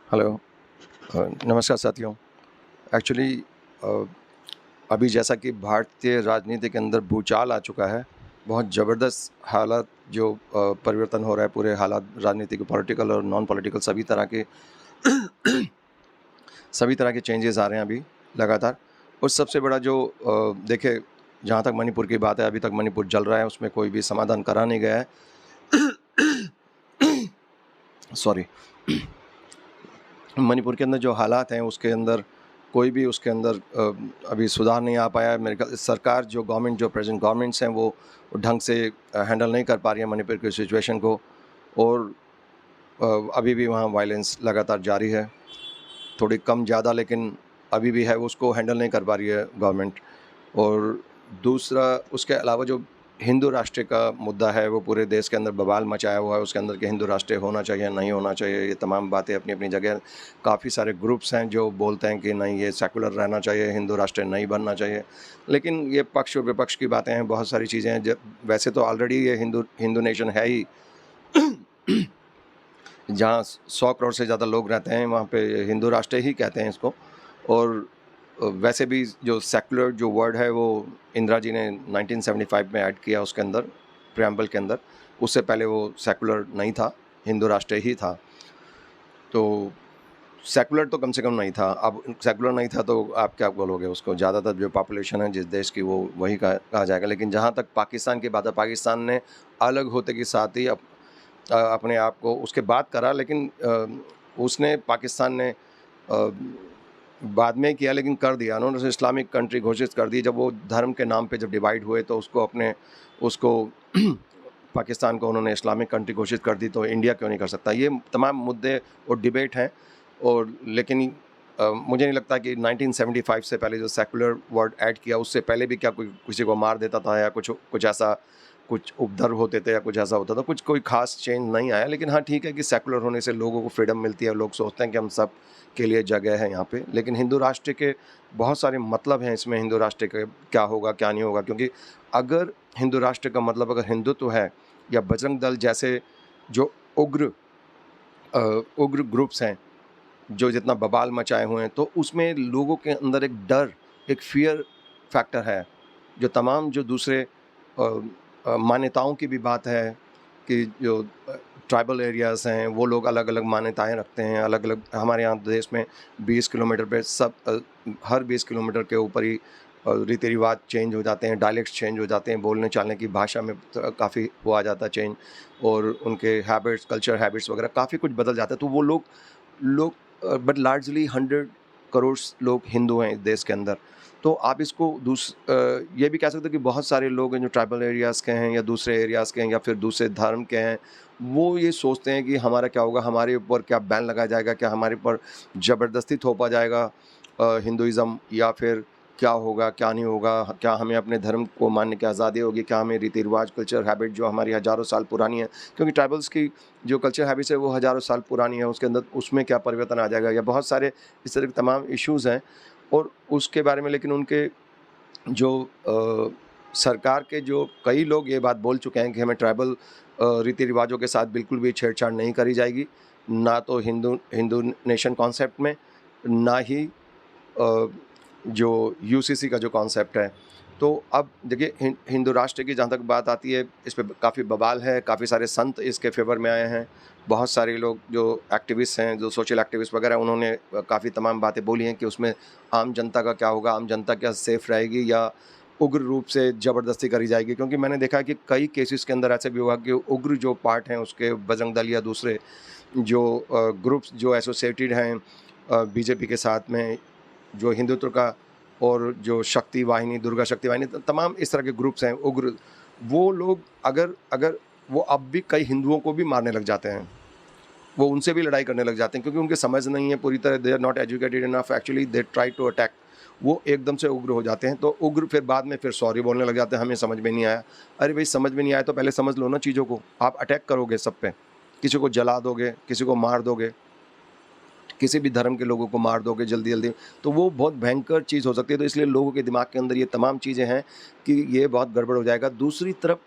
Hello. नमस्कार साथियों। Actually अभी जैसा कि भारतीय राजनीति के अंदर भूचाल आ चुका है, बहुत ज़बरदस्त हालात जो परिवर्तन हो रहा है, पूरे हालात राजनीति के, पॉलिटिकल और नॉन पॉलिटिकल सभी तरह के चेंजेस आ रहे हैं अभी लगातार। और सबसे बड़ा जो देखिए, जहाँ तक मणिपुर की बात है, अभी तक मणिपुर जल रहा है, उसमें कोई भी समाधान करा नहीं गया है। सॉरी। मणिपुर के अंदर जो हालात हैं उसके अंदर कोई भी उसके अंदर अभी सुधार नहीं आ पाया है। मेरे ख्याल सरकार जो गवर्नमेंट जो प्रेजेंट गवर्नमेंट्स हैं वो ढंग से हैंडल नहीं कर पा रही है मणिपुर की सिचुएशन को। और अभी भी वहाँ वायलेंस लगातार जारी है, थोड़ी कम ज़्यादा, लेकिन अभी भी है, उसको हैंडल नहीं कर पा रही है गवर्नमेंट। और दूसरा, उसके अलावा जो हिंदू राष्ट्र का मुद्दा है वो पूरे देश के अंदर बवाल मचाया हुआ है, उसके अंदर कि हिंदू राष्ट्र होना चाहिए नहीं होना चाहिए, ये तमाम बातें अपनी अपनी जगह। काफ़ी सारे ग्रुप्स हैं जो बोलते हैं कि नहीं, ये सेकुलर रहना चाहिए, हिंदू राष्ट्र नहीं बनना चाहिए। लेकिन ये पक्ष और विपक्ष की बातें हैं, बहुत सारी चीज़ें हैं। वैसे तो ऑलरेडी ये हिंदू हिंदू नेशन है ही। जहाँ 100 करोड़ से ज़्यादा लोग रहते हैं वहाँ पे हिंदू राष्ट्र ही कहते हैं इसको। और वैसे भी जो सेकुलर जो वर्ड है वो इंदिरा जी ने 1975 में ऐड किया उसके अंदर, प्रियम्बल के अंदर। उससे पहले वो सेकुलर नहीं था, हिंदू राष्ट्र ही था। तो सेकुलर तो कम से कम नहीं था। अब सेकुलर नहीं था तो आप क्या बोलोगे उसको? ज़्यादातर जो पॉपुलेशन है जिस देश की वो वही कहा जाएगा। लेकिन जहाँ तक पाकिस्तान की बात है, पाकिस्तान ने अलग होते के साथ ही अपने आप को उसके बाद करा, लेकिन उसने पाकिस्तान ने बाद में किया, लेकिन कर दिया उन्होंने, उसे इस्लामिक कंट्री घोषित कर दी। जब वो धर्म के नाम पे जब डिवाइड हुए तो उसको पाकिस्तान को उन्होंने इस्लामिक कंट्री घोषित कर दी, तो इंडिया क्यों नहीं कर सकता? ये तमाम मुद्दे और डिबेट हैं। और लेकिन मुझे नहीं लगता कि 1975 से पहले जो सेकुलर वर्ड ऐड किया उससे पहले भी क्या कोई किसी को मार देता था या कुछ ऐसा, कुछ उपद्रव होते थे या कुछ ऐसा होता था। कोई खास चेंज नहीं आया। लेकिन हाँ, ठीक है कि सेकुलर होने से लोगों को फ्रीडम मिलती है, लोग सोचते हैं कि हम सब के लिए जगह है यहाँ पे। लेकिन हिंदू राष्ट्र के बहुत सारे मतलब हैं इसमें, हिंदू राष्ट्र के क्या होगा क्या नहीं होगा। क्योंकि अगर हिंदू राष्ट्र का मतलब अगर हिंदुत्व है, या बजरंग दल जैसे जो उग्र ग्रुप्स हैं जो जितना बवाल मचाए हुए हैं, तो उसमें लोगों के अंदर एक डर, एक फियर फैक्टर है। जो तमाम जो दूसरे मान्यताओं की भी बात है कि जो ट्राइबल एरियाज़ हैं वो लोग अलग अलग मान्यताएं रखते हैं, अलग अलग। हमारे यहाँ देश में 20 किलोमीटर पे हर 20 किलोमीटर के ऊपर ही रीति रिवाज चेंज हो जाते हैं, डायलेक्ट्स चेंज हो जाते हैं, बोलने चालने की भाषा में काफ़ी वो आ जाता है चेंज। और उनके हैबिट्स, कल्चर हैबिट्स वगैरह काफ़ी कुछ बदल जाता है। तो वो लोग बट लार्जली 100 करोड़ लोग हिंदू हैं इस देश के अंदर। तो आप इसको ये भी कह सकते हो कि बहुत सारे लोग हैं जो ट्राइबल एरियाज़ के हैं या दूसरे एरियाज़ के हैं या फिर दूसरे धर्म के हैं, वो ये सोचते हैं कि हमारा क्या होगा, हमारे ऊपर क्या बैन लगाया जाएगा, क्या हमारे ऊपर ज़बरदस्ती थोपा जाएगा हिंदुइज़्म, या फिर क्या होगा क्या नहीं होगा, क्या हमें अपने धर्म को मानने की आज़ादी होगी, क्या हमें रीति रिवाज, कल्चर हैबिट जो हमारी हज़ारों साल पुरानी है, क्योंकि ट्राइबल्स की जो कल्चर हैबिट्स है वो हज़ारों साल पुरानी है, उसके अंदर उसमें क्या परिवर्तन आ जाएगा, या बहुत सारे इस तरह के तमाम इश्यूज़ हैं। और उसके बारे में लेकिन उनके जो सरकार के जो कई लोग ये बात बोल चुके हैं कि हमें ट्राइबल रीति रिवाजों के साथ बिल्कुल भी छेड़छाड़ नहीं करी जाएगी, ना तो हिंदू हिंदू नेशन कॉन्सेप्ट में, ना ही जो यूसीसी का जो कॉन्सेप्ट है। तो अब देखिए, हिंदू राष्ट्र की जहाँ तक बात आती है, इस पे काफ़ी बवाल है, काफ़ी सारे संत इसके फेवर में आए हैं। बहुत सारे लोग जो एक्टिविस्ट हैं, जो सोशल एक्टिविस्ट वगैरह, उन्होंने काफ़ी तमाम बातें बोली हैं कि उसमें आम जनता का क्या होगा, आम जनता क्या सेफ़ रहेगी या उग्र रूप से ज़बरदस्ती करी जाएगी। क्योंकि मैंने देखा है कि कई केसेस के अंदर ऐसे भी हुआ कि उग्र जो पार्ट हैं उसके, बजरंग दल या दूसरे जो ग्रुप्स जो एसोसिएटेड हैं बीजेपी के साथ में, जो हिंदुत्व का, और जो शक्ति वाहिनी, दुर्गा शक्ति वाहिनी, तमाम इस तरह के ग्रुप्स हैं उग्र, वो लोग अगर अगर वो अब भी कई हिंदुओं को भी मारने लग जाते हैं, वो उनसे भी लड़ाई करने लग जाते हैं, क्योंकि उनकी समझ नहीं है पूरी तरह, they are not educated enough, actually they try to attack. वो एकदम से उग्र हो जाते हैं, तो उग्र फिर बाद में फिर सॉरी बोलने लग जाते हैं, हमें समझ में नहीं आया। अरे भाई, समझ में नहीं आया तो पहले समझ लो ना चीज़ों को। आप अटैक करोगे सब पे, किसी को जला दोगे, किसी को मार दोगे, किसी भी धर्म के लोगों को मार दोगे जल्दी जल्दी, तो वो बहुत भयंकर चीज़ हो सकती है। तो इसलिए लोगों के दिमाग के अंदर ये तमाम चीज़ें हैं कि ये बहुत गड़बड़ हो जाएगा। दूसरी तरफ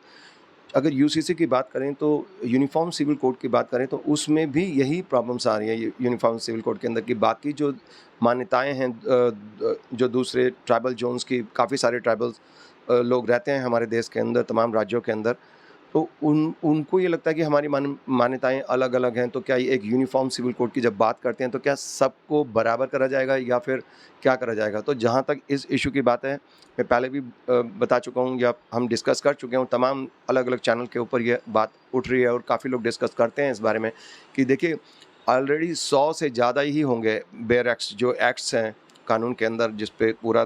अगर यूसीसी की बात करें तो यूनिफ़ॉर्म सिविल कोड की बात करें तो उसमें भी यही प्रॉब्लम्स आ रही हैं यूनिफ़ॉर्म सिविल कोड के अंदर कि बाकी जो मान्यताएँ हैं जो दूसरे ट्राइबल ज़ोन्स की काफ़ी सारे ट्राइबल्स लोग रहते हैं हमारे देश के अंदर, तमाम राज्यों के अंदर। तो उनको ये लगता है कि हमारी मान्यताएँ अलग-अलग हैं, तो क्या ये एक यूनिफ़ॉर्म सिविल कोड की जब बात करते हैं तो क्या सबको बराबर करा जाएगा या फिर क्या करा जाएगा? तो जहाँ तक इस इश्यू की बात है, मैं पहले भी बता चुका हूँ या हम डिस्कस कर चुके हैं, तमाम अलग-अलग चैनल के ऊपर ये बात उठ रही है और काफ़ी लोग डिस्कस करते हैं इस बारे में कि देखिए ऑलरेडी 100 से ज़्यादा ही होंगे बेयर एक्ट्स जो एक्ट्स हैं कानून के अंदर जिस पे पूरा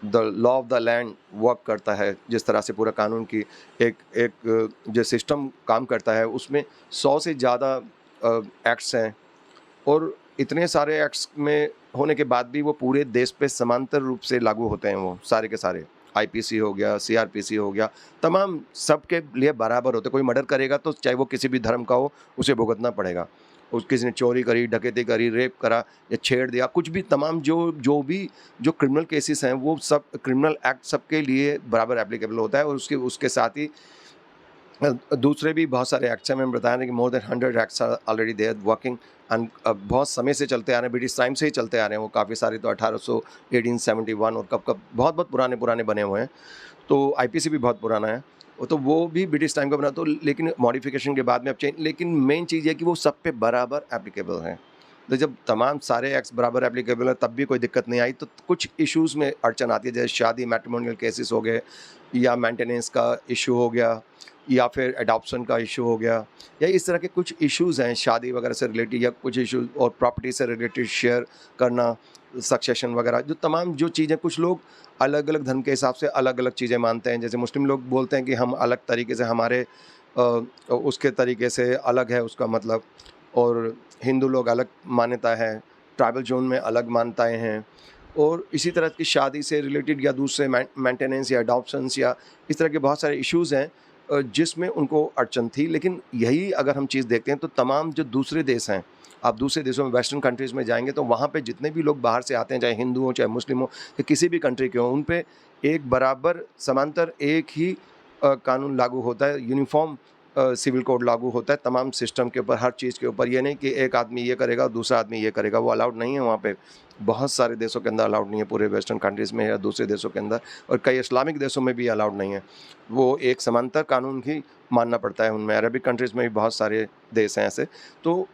the law of the land work करता है, जिस तरह से पूरा कानून की एक एक जो सिस्टम काम करता है उसमें 100 से ज़्यादा एक्ट्स हैं और इतने सारे एक्ट्स में होने के बाद भी वो पूरे देश पे समांतर रूप से लागू होते हैं वो सारे के सारे। आईपीसी हो गया, सीआरपीसी हो गया, तमाम सबके लिए बराबर होते हैं। कोई मर्डर करेगा तो चाहे वो किसी भी धर्म का हो, उसे भुगतना पड़ेगा। किसी ने चोरी करी, डकैती करी, रेप करा या छेड़ दिया, कुछ भी तमाम जो क्रिमिनल केसेस हैं वो सब क्रिमिनल एक्ट सबके लिए बराबर एप्लीकेबल होता है और उसके साथ ही दूसरे भी बहुत सारे एक्ट्स हैं। मैंने बताया ना कि more than 100 acts are already there working and बहुत समय से चलते आ रहे हैं, ब्रिटिश टाइम से ही चलते आ रहे हैं वो काफ़ी सारे। तो 1871 और कब बहुत बहुत पुराने बने हुए हैं। तो आईपीसी भी बहुत पुराना है, तो वो भी ब्रिटिश टाइम का बना, तो लेकिन मॉडिफिकेशन के बाद में अब चेंज, लेकिन मेन चीज़ ये है कि वो सब पे बराबर एप्लीकेबल हैं। तो जब तमाम सारे एक्ट्स बराबर एप्लीकेबल है तब भी कोई दिक्कत नहीं आई, तो कुछ इश्यूज़ में अड़चन आती है, जैसे शादी मैट्रिमोनियल केसेस हो गए या मेंटेनेंस का इशू हो गया या फिर एडॉप्शन का इशू हो गया या इस तरह के कुछ इश्यूज़ हैं शादी वगैरह से रिलेटेड या कुछ इश्यूज और प्रॉपर्टी से रिलेटेड शेयर करना, सक्सेशन वगैरह, जो तमाम जो चीज़ें कुछ लोग अलग अलग धर्म के हिसाब से अलग अलग चीज़ें मानते हैं। जैसे मुस्लिम लोग बोलते हैं कि हम अलग तरीके से हमारे उसके तरीके से अलग है उसका मतलब, और हिंदू लोग अलग मान्यता है, ट्राइबल जोन में अलग मान्यताएं हैं, और इसी तरह की शादी से रिलेटेड या दूसरे मेंटेनेंस या अडॉप्शंस या इस तरह के बहुत सारे इश्यूज़ हैं जिसमें उनको अड़चन थी। लेकिन यही अगर हम चीज़ देखते हैं तो तमाम जो दूसरे देश हैं, आप दूसरे देशों में वेस्टर्न कंट्रीज़ में जाएंगे तो वहाँ पे जितने भी लोग बाहर से आते हैं, चाहे हिंदू हो चाहे मुस्लिम हो या किसी भी कंट्री के हों, उन पे एक बराबर समांतर एक ही कानून लागू होता है, यूनिफॉर्म सिविल कोड लागू होता है तमाम सिस्टम के ऊपर, हर चीज़ के ऊपर। ये नहीं कि एक आदमी ये करेगा दूसरा आदमी ये करेगा, वो अलाउड नहीं है वहाँ पे। बहुत सारे देशों के अंदर अलाउड नहीं है, पूरे वेस्टर्न कंट्रीज़ में या दूसरे देशों के अंदर, और कई इस्लामिक देशों में भी अलाउड नहीं है। वो एक समांतर कानून ही मानना पड़ता है उनमें। अरबिक कंट्रीज़ में भी बहुत सारे देश हैं ऐसे। तो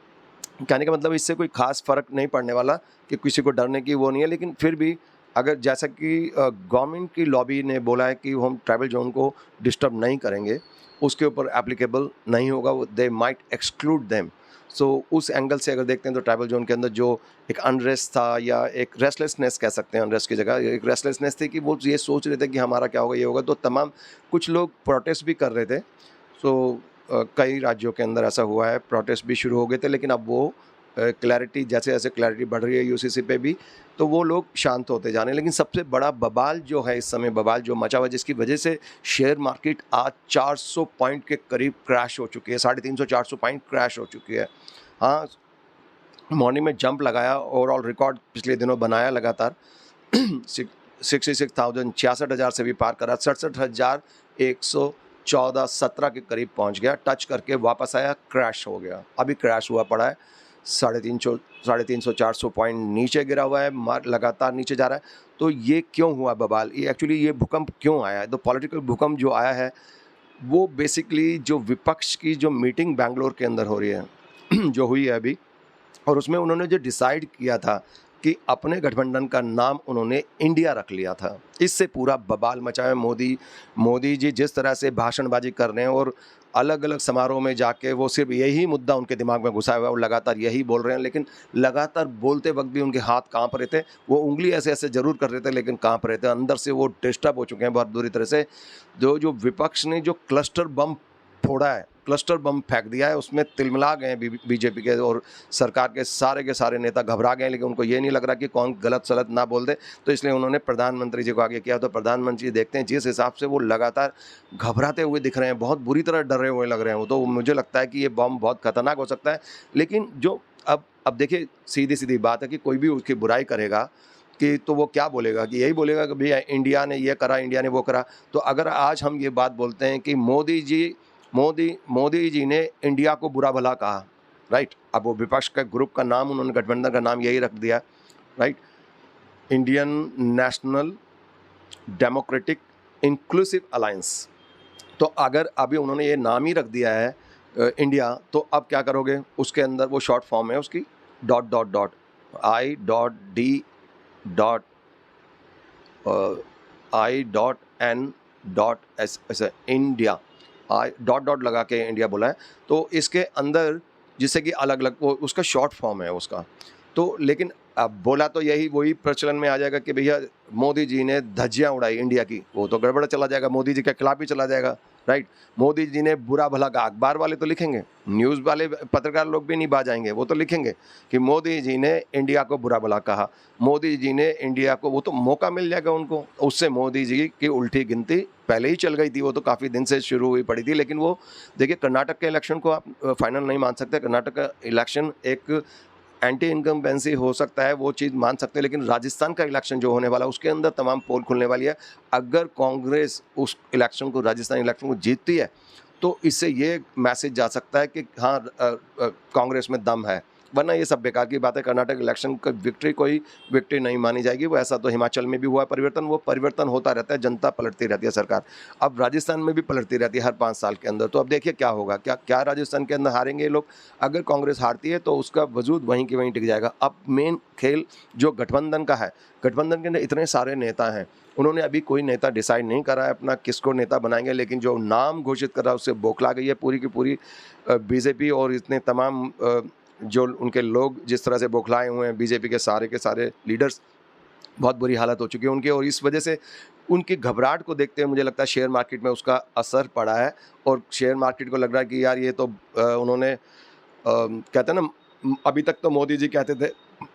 कहने का मतलब इससे कोई ख़ास फ़र्क नहीं पड़ने वाला कि किसी को डरने की वो नहीं है। लेकिन फिर भी अगर जैसा कि गवर्नमेंट की लॉबी ने बोला है कि हम ट्राइबल ज़ोन को डिस्टर्ब नहीं करेंगे, उसके ऊपर एप्लीकेबल नहीं होगा, वो दे माइट एक्सक्लूड देम। सो उस एंगल से अगर देखते हैं तो ट्राइबल जोन के अंदर जो एक अनरेस्ट था या एक रेस्टलेसनेस कह सकते हैं, अनरेस्ट की जगह एक रेस्टलेसनेस थी कि वो ये सोच रहे थे कि हमारा क्या होगा, ये होगा। तो तमाम कुछ लोग प्रोटेस्ट भी कर रहे थे। सो कई राज्यों के अंदर ऐसा हुआ है, प्रोटेस्ट भी शुरू हो गए थे, लेकिन अब वो क्लैरिटी जैसे जैसे क्लैरिटी बढ़ रही है यूसीसी पे भी, तो वो लोग शांत होते जा रहे हैं। लेकिन सबसे बड़ा बवाल जो है इस समय, बवाल जो मचा हुआ है जिसकी वजह से शेयर मार्केट आज 400 पॉइंट के करीब क्रैश हो चुकी है, 350-400 पॉइंट क्रैश हो चुकी है। हाँ, मॉर्निंग में जंप लगाया, ओवरऑल रिकॉर्ड पिछले दिनों बनाया लगातार 66,000 66,000 से भी पार करा, 67,114-17 के करीब पहुंच गया, टच करके वापस आया, क्रैश हो गया, अभी क्रैश हुआ पड़ा है। 350-400 पॉइंट नीचे गिरा हुआ है, लगातार नीचे जा रहा है। तो ये क्यों हुआ बवाल, ये एक्चुअली ये भूकंप क्यों आया है? तो पॉलिटिकल भूकंप जो आया है वो बेसिकली जो विपक्ष की जो मीटिंग बैंगलोर के अंदर हो रही है जो हुई है अभी, और उसमें उन्होंने जो डिसाइड किया था कि अपने गठबंधन का नाम उन्होंने इंडिया रख लिया था, इससे पूरा बवाल मचा है। मोदी जी जिस तरह से भाषणबाजी कर रहे हैं और अलग अलग समारोह में जाके वो सिर्फ यही मुद्दा उनके दिमाग में घुसा हुआ है, वो लगातार यही बोल रहे हैं। लेकिन लगातार बोलते वक्त भी उनके हाथ कांप रहे थे, वो उंगली ऐसे ऐसे जरूर कर रहे थे लेकिन कांप रहे थे, अंदर से वो डिस्टर्ब हो चुके हैं बहुत बुरी तरह से। जो विपक्ष ने जो क्लस्टर बम फोड़ा है, क्लस्टर बम फेंक दिया है, उसमें तिलमिला गए बीजेपी के और सरकार के सारे नेता घबरा गए। लेकिन उनको ये नहीं लग रहा कि कौन गलत सलत ना बोल दे, तो इसलिए उन्होंने प्रधानमंत्री जी को आगे किया। तो प्रधानमंत्री देखते हैं जिस हिसाब से वो लगातार घबराते हुए दिख रहे हैं, बहुत बुरी तरह डरे हुए लग रहे हैं वो, तो मुझे लगता है कि ये बम बहुत खतरनाक हो सकता है। लेकिन जो अब देखिए, सीधी सीधी बात है कि कोई भी उसकी बुराई करेगा कि तो वो क्या बोलेगा कि यही बोलेगा कि भैया इंडिया ने ये करा, इंडिया ने वो करा। तो अगर आज हम ये बात बोलते हैं कि मोदी जी ने इंडिया को बुरा भला कहा, राइट। अब वो विपक्ष का ग्रुप का नाम, उन्होंने गठबंधन का नाम यही रख दिया, right, Indian national democratic inclusive alliance. तो अगर अभी उन्होंने ये नाम ही रख दिया है इंडिया, तो अब क्या करोगे? उसके अंदर वो शॉर्ट फॉर्म है उसकी, डॉट डॉट डॉट I.D.N.S ऐसे इंडिया, आई डॉट डॉट लगा के इंडिया बोला है। तो इसके अंदर जिससे कि अलग अलग वो उसका शॉर्ट फॉर्म है उसका। तो लेकिन अब बोला तो यही वही प्रचलन में आ जाएगा कि भैया मोदी जी ने धज्जियां उड़ाई इंडिया की, वो तो गड़बड़ चला जाएगा, मोदी जी के खिलाफ ही चला जाएगा, राइट। मोदी जी ने बुरा भला कहा, अखबार वाले तो लिखेंगे, न्यूज़ वाले पत्रकार लोग भी नहीं बाज आएंगे, वो तो लिखेंगे कि मोदी जी ने इंडिया को बुरा भला कहा, मोदी जी ने इंडिया को, वो तो मौका मिल जाएगा उनको। उससे मोदी जी की उल्टी गिनती पहले ही चल गई थी, वो तो काफ़ी दिन से शुरू हुई पड़ी थी। लेकिन वो देखिए, कर्नाटक के इलेक्शन को आप फाइनल नहीं मान सकते। कर्नाटक का इलेक्शन एक एंटी इनकम्बेंसी हो सकता है, वो चीज़ मान सकते हैं, लेकिन राजस्थान का इलेक्शन जो होने वाला है उसके अंदर तमाम पोल खुलने वाली है। अगर कांग्रेस उस इलेक्शन को, राजस्थान इलेक्शन को जीतती है, तो इससे ये मैसेज जा सकता है कि हाँ कांग्रेस में दम है। वरना ये सब बेकार की बात है। कर्नाटक इलेक्शन का विक्ट्री कोई विक्ट्री नहीं मानी जाएगी। वो ऐसा तो हिमाचल में भी हुआ परिवर्तन, वो परिवर्तन होता रहता है, जनता पलटती रहती है सरकार। अब राजस्थान में भी पलटती रहती है हर 5 साल के अंदर। तो अब देखिए क्या होगा, क्या क्या राजस्थान के अंदर हारेंगे ये लोग। अगर कांग्रेस हारती है तो उसका वजूद वहीं के वहीं टिक जाएगा। अब मेन खेल जो गठबंधन का है, गठबंधन के अंदर इतने सारे नेता हैं, उन्होंने अभी कोई नेता डिसाइड नहीं करा है अपना किसको नेता बनाएंगे, लेकिन जो नाम घोषित कर रहा है उससे बौखला गई है पूरी की पूरी बीजेपी। और इतने तमाम जो उनके लोग जिस तरह से बौखलाए हुए हैं, बीजेपी के सारे लीडर्स, बहुत बुरी हालत हो चुकी है उनकी। और इस वजह से उनकी घबराहट को देखते हुए मुझे लगता है शेयर मार्केट में उसका असर पड़ा है। और शेयर मार्केट को लग रहा है कि यार ये तो उन्होंने कहते हैं ना, अभी तक तो मोदी जी कहते थे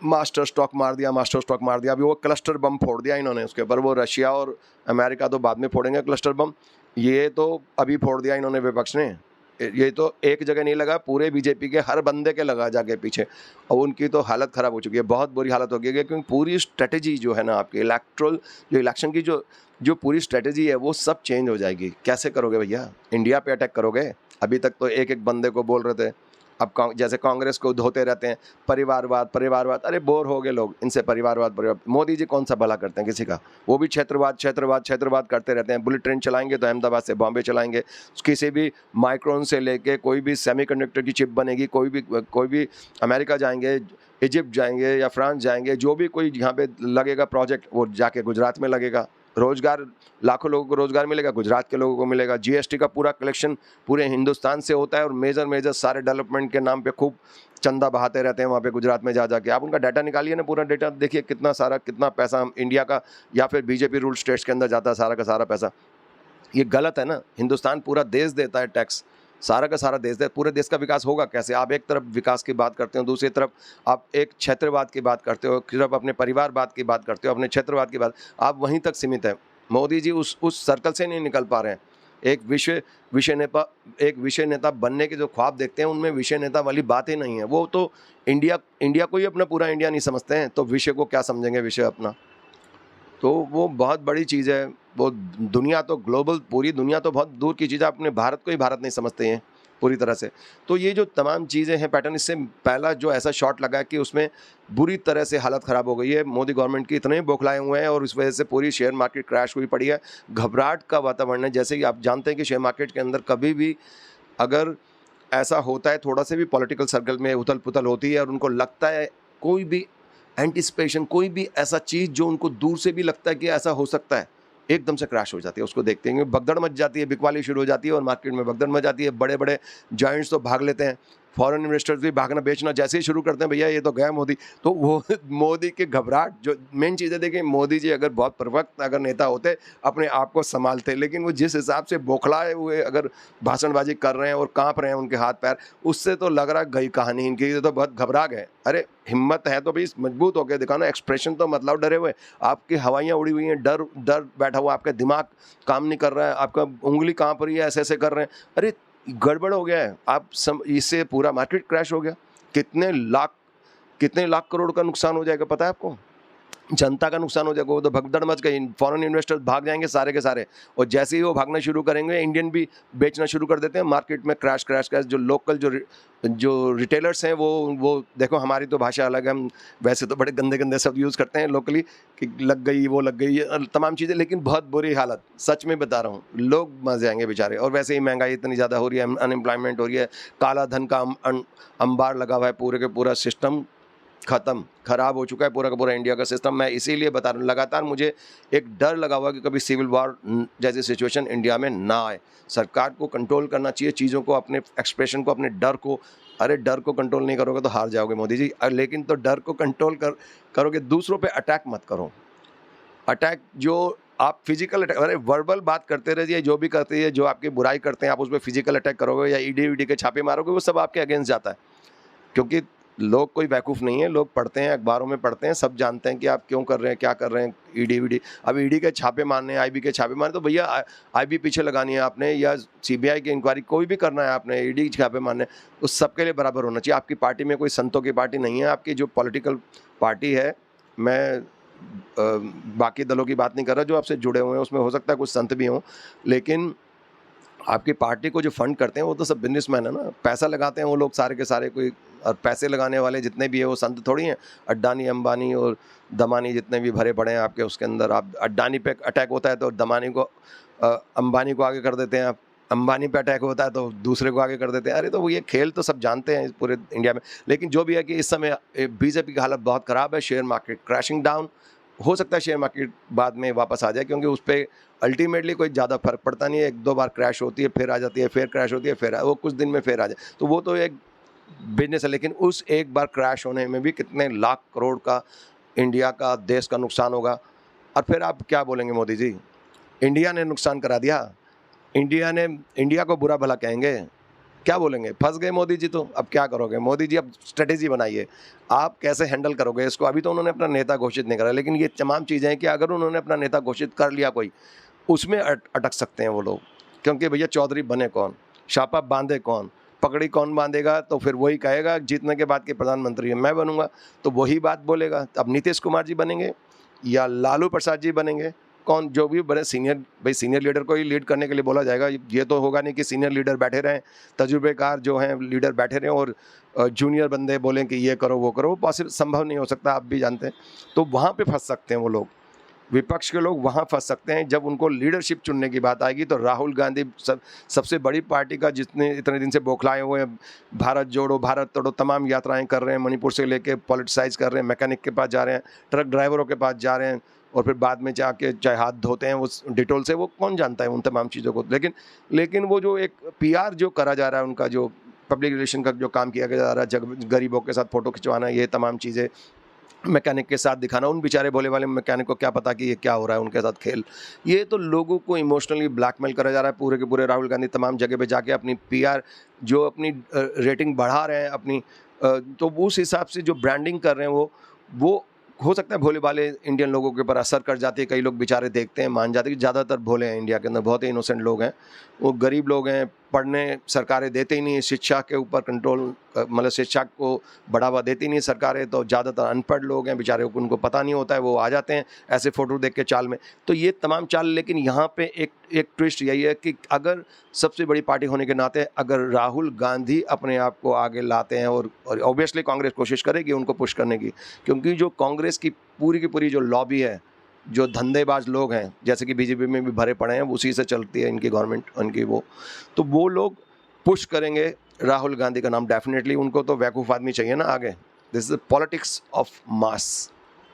मास्टर स्टॉक मार दिया, मास्टर स्टॉक मार दिया। अभी वो क्लस्टर बम फोड़ दिया इन्होंने उसके ऊपर। वो रशिया और अमेरिका तो बाद में फोड़ेंगे क्लस्टर बम, ये तो अभी फोड़ दिया इन्होंने विपक्ष ने। ये तो एक जगह नहीं लगा, पूरे बीजेपी के हर बंदे के लगा जाके पीछे। और उनकी तो हालत ख़राब हो चुकी है, बहुत बुरी हालत हो गई है। क्योंकि पूरी स्ट्रेटजी जो है ना आपकी इलेक्ट्रल, जो इलेक्शन की जो पूरी स्ट्रेटजी है वो सब चेंज हो जाएगी। कैसे करोगे भैया? इंडिया पे अटैक करोगे? अभी तक तो एक एक बंदे को बोल रहे थे, अब जैसे कांग्रेस को धोते रहते हैं परिवारवाद परिवारवाद। अरे बोर हो गए लोग इनसे, परिवार। मोदी जी कौन सा भला करते हैं किसी का? वो भी क्षेत्रवाद करते रहते हैं। बुलेट ट्रेन चलाएंगे तो अहमदाबाद से बॉम्बे चलाएंगे। किसी भी माइक्रोन से लेके कोई भी सेमीकंडक्टर की चिप बनेगी, कोई भी अमेरिका जाएंगे, इजिप्ट जाएंगे या फ्रांस जाएंगे, जो भी कोई यहाँ पे लगेगा प्रोजेक्ट वो जाके गुजरात में लगेगा। रोजगार, लाखों लोगों को रोजगार मिलेगा, गुजरात के लोगों को मिलेगा। जीएसटी का पूरा कलेक्शन पूरे हिंदुस्तान से होता है और मेजर सारे डेवलपमेंट के नाम पे खूब चंदा बहाते रहते हैं वहाँ पे गुजरात में जा जाके। आप उनका डाटा निकालिए ना, पूरा डाटा देखिए कितना पैसा हम इंडिया का या फिर बीजेपी रूल स्टेट्स के अंदर जाता है, सारा का सारा पैसा। ये गलत है ना। हिंदुस्तान पूरा देश देता है टैक्स, सारा का सारा देश दे। पूरे देश का विकास होगा कैसे? आप एक तरफ विकास की बात करते हो, दूसरी तरफ आप एक क्षेत्रवाद की बात करते हो, सिर्फ अपने परिवारवाद की बात करते हो, अपने क्षेत्रवाद की बात, आप वहीं तक सीमित है। मोदी जी उस सर्कल से नहीं निकल पा रहे हैं। एक विषय नेता बनने के जो ख्वाब देखते हैं, उनमें विषय नेता वाली बात ही नहीं है। वो तो इंडिया को ही अपना पूरा इंडिया नहीं समझते हैं, तो विषय को क्या समझेंगे विषय अपना? तो वो बहुत बड़ी चीज़ है। वो दुनिया तो ग्लोबल, पूरी दुनिया तो बहुत दूर की चीज़ है, अपने भारत को ही भारत नहीं समझते हैं पूरी तरह से। तो ये जो तमाम चीज़ें हैं पैटर्न, इससे पहला जो ऐसा शॉट लगा है कि उसमें बुरी तरह से हालत ख़राब हो गई है। मोदी गवर्नमेंट की इतने बौखलाए हुए हैं और इस वजह से पूरी शेयर मार्केट क्रैश हुई पड़ी है। घबराहट का वातावरण है। जैसे कि आप जानते हैं कि शेयर मार्केट के अंदर कभी भी अगर ऐसा होता है, थोड़ा से भी पॉलिटिकल सर्कल में उथल पुथल होती है और उनको लगता है कोई भी एंटिसिपेशन, कोई भी ऐसा चीज़ जो उनको दूर से भी लगता है कि ऐसा हो सकता है, एकदम से क्रैश हो जाती है। उसको देखते हैं भगदड़ मच जाती है, बिकवाली शुरू हो जाती है और मार्केट में भगदड़ मच जाती है। बड़े बड़े जायंट्स तो भाग लेते हैं, फॉरेन इन्वेस्टर्स भी भागना बेचना जैसे ही शुरू करते हैं, भैया ये तो गया मोदी। तो वो मोदी की घबराहट, जो मेन चीज़ है, देखिए मोदी जी अगर बहुत परफेक्ट अगर नेता होते, अपने आप को संभालते, लेकिन वो जिस हिसाब से बौखलाए हुए अगर भाषणबाजी कर रहे हैं और कांप रहे हैं उनके हाथ पैर, उससे तो लग रहा है गई कहानी इनकी, तो बहुत घबरा गए। अरे हिम्मत है तो भाई मजबूत होकर दिखाना, एक्सप्रेशन तो मतलब डरे हुए, आपकी हवाइयाँ उड़ी हुई हैं, डर बैठा हुआ, आपका दिमाग काम नहीं कर रहा है, आपका उंगली कांप रही है, ऐसे कर रहे हैं। अरे गड़बड़ हो गया है। इससे पूरा मार्केट क्रैश हो गया। कितने लाख करोड़ का नुकसान हो जाएगा पता है आपको? जनता का नुकसान हो जाएगा, वो तो भगदड़ मच गई, फॉरेन इन्वेस्टर्स भाग जाएंगे सारे के सारे, और जैसे ही वो भागना शुरू करेंगे इंडियन भी बेचना शुरू कर देते हैं मार्केट में, क्रैश क्रैश क्रैश। जो लोकल जो रिटेलर्स हैं वो देखो, हमारी तो भाषा अलग है, हम वैसे तो बड़े गंदे गंदे शब्द यूज़ करते हैं लोकली कि लग गई, वो लग गई, तमाम चीज़ें, लेकिन बहुत बुरी हालत, सच में बता रहा हूँ, लोग मर जाएंगे बेचारे। और वैसे ही महंगाई इतनी ज़्यादा हो रही है, अनएम्प्लॉयमेंट हो रही है, काला धन का अंबार लगा हुआ है, पूरे के पूरा सिस्टम खत्म, खराब हो चुका है पूरा का पूरा इंडिया का सिस्टम। मैं इसीलिए बता रहा हूँ, लगातार मुझे एक डर लगा हुआ कि कभी सिविल वॉर जैसी सिचुएशन इंडिया में ना आए। सरकार को कंट्रोल करना चाहिए चीज़ों को, अपने एक्सप्रेशन को, अपने डर को। अरे डर को कंट्रोल नहीं करोगे तो हार जाओगे मोदी जी। लेकिन तो डर को कंट्रोल करोगे, दूसरों पे अटैक मत करो। अटैक जो आप फिजिकल अटैक, अरे वर्बल बात करते रहिए, जो भी करते हैं, जो आपकी बुराई करते हैं, आप उस पर फिजिकल अटैक करोगे या ईडी वीडी के छापे मारोगे, वो सब आपके अगेंस्ट जाता है। क्योंकि लोग कोई बेवकूफ़ नहीं है, लोग पढ़ते हैं, अखबारों में पढ़ते हैं, सब जानते हैं कि आप क्यों कर रहे हैं, क्या कर रहे हैं, ईडी वीडी। अब ईडी के छापे मारने, आईबी के छापे मारने, तो भैया आईबी पीछे लगानी है आपने, या सीबीआई की इंक्वायरी, कोई भी करना है आपने, ईडी के छापे मारने, उस सबके लिए बराबर होना चाहिए। आपकी पार्टी में कोई संतों की पार्टी नहीं है, आपकी जो पॉलिटिकल पार्टी है, मैं बाकी दलों की बात नहीं कर रहा जो आपसे जुड़े हुए हैं, उसमें हो सकता है कुछ संत भी हों, लेकिन आपकी पार्टी को जो फंड करते हैं वो तो सब बिजनेसमैन है ना, पैसा लगाते हैं वो लोग सारे के सारे। कोई, और पैसे लगाने वाले जितने भी है वो संत थोड़ी हैं। अड्डानी, अंबानी और दमानी जितने भी भरे पड़े हैं आपके उसके अंदर, आप अड्डानी पे अटैक होता है तो दमानी को अंबानी को आगे कर देते हैं, आप अंबानी पे अटैक होता है तो दूसरे को आगे कर देते हैं। अरे तो वो ये खेल तो सब जानते हैं पूरे इंडिया में। लेकिन जो भी है कि इस समय बीजेपी की हालत बहुत ख़राब है, शेयर मार्केट क्रैशिंग डाउन, हो सकता है शेयर मार्केट बाद में वापस आ जाए, क्योंकि उस पर अल्टीमेटली कोई ज़्यादा फर्क पड़ता नहीं है। एक दो बार क्रैश होती है, फिर आ जाती है, फिर क्रैश होती है, फिर वो कुछ दिन में फिर आ जाए, तो वो तो एक बिजनेस है। लेकिन उस एक बार क्रैश होने में भी कितने लाख करोड़ का इंडिया का, देश का नुकसान होगा। और फिर आप क्या बोलेंगे मोदी जी, इंडिया ने नुकसान करा दिया, इंडिया को बुरा भला कहेंगे, क्या बोलेंगे, फंस गए मोदी जी। तो अब क्या करोगे मोदी जी, अब स्ट्रेटेजी बनाइए, आप कैसे हैंडल करोगे इसको। अभी तो उन्होंने अपना नेता घोषित नहीं करा, लेकिन ये तमाम चीज़ें हैं कि अगर उन्होंने अपना नेता घोषित कर लिया कोई, उसमें अटक सकते हैं वो लोग। क्योंकि भैया चौधरी बने कौन, छापा बांधे कौन, पगड़ी कौन बांधेगा, तो फिर वही कहेगा जीतने के बाद के प्रधानमंत्री मैं बनूंगा, तो वही बात बोलेगा। अब नीतीश कुमार जी बनेंगे या लालू प्रसाद जी बनेंगे, कौन जो भी बड़े सीनियर, भाई सीनियर लीडर को ही लीड करने के लिए बोला जाएगा। ये तो होगा नहीं कि सीनियर लीडर बैठे रहें, तजुर्बेकार जो हैं लीडर बैठे रहें और जूनियर बंदे बोलें कि ये करो वो करो, वो पॉसिबल संभव नहीं हो सकता, आप भी जानते हैं। तो वहाँ पे फंस सकते हैं वो लोग, विपक्ष के लोग वहाँ फंस सकते हैं। जब उनको लीडरशिप चुनने की बात आएगी तो राहुल गांधी सबसे बड़ी पार्टी का, जितने इतने दिन से बौखलाए हुए हैं, भारत जोड़ो भारत तोड़ो तमाम यात्राएं कर रहे हैं, मणिपुर से लेके पॉलिटिसाइज कर रहे हैं, मैकेनिक के पास जा रहे हैं, ट्रक ड्राइवरों के पास जा रहे हैं, और फिर बाद में जाके चाहे हाथ धोते हैं वो डिटोल से, वो कौन जानता है उन तमाम चीज़ों को। लेकिन वो जो एक पीआर जो करा जा रहा है, उनका जो पब्लिक रिलेशन का जो काम किया जा रहा है, गरीबों के साथ फ़ोटो खिंचवाना, ये तमाम चीज़ें मैकेनिक के साथ दिखाना, उन बेचारे भोले वाले मैकेनिक को क्या पता कि ये क्या हो रहा है उनके साथ खेल। ये तो लोगों को इमोशनली ब्लैकमेल करा जा रहा है पूरे के पूरे। राहुल गांधी तमाम जगह पे जाके अपनी पीआर, जो अपनी रेटिंग बढ़ा रहे हैं अपनी, तो उस हिसाब से जो ब्रांडिंग कर रहे हैं वो हो सकता है भोले वाले इंडियन लोगों के ऊपर असर कर जाती है। कई लोग बेचारे देखते हैं, मान जाते हैं कि ज़्यादातर भोले हैं इंडिया के अंदर, बहुत ही इनोसेंट लोग हैं, वो गरीब लोग हैं, पढ़ने सरकारें देते ही नहीं, शिक्षा के ऊपर कंट्रोल, मतलब शिक्षा को बढ़ावा देती नहीं सरकारें, तो ज़्यादातर अनपढ़ लोग हैं बेचारे, उनको पता नहीं होता है, वो आ जाते हैं ऐसे फ़ोटो देख के चाल में। तो ये तमाम चाल, लेकिन यहाँ पे एक ट्विस्ट यही है कि अगर सबसे बड़ी पार्टी होने के नाते अगर राहुल गांधी अपने आप को आगे लाते हैं, और ऑब्वियसली कांग्रेस कोशिश करेगी उनको पुश करने की, क्योंकि जो कांग्रेस की पूरी जो लॉबी है, जो धंधेबाज लोग हैं, जैसे कि बीजेपी में भी भरे पड़े हैं, उसी से चलती है इनकी गवर्नमेंट, उनकी तो वो लोग पुश करेंगे राहुल गांधी का नाम डेफिनेटली। उनको तो वैकूफ़ आदमी चाहिए ना आगे। This is politics of mass,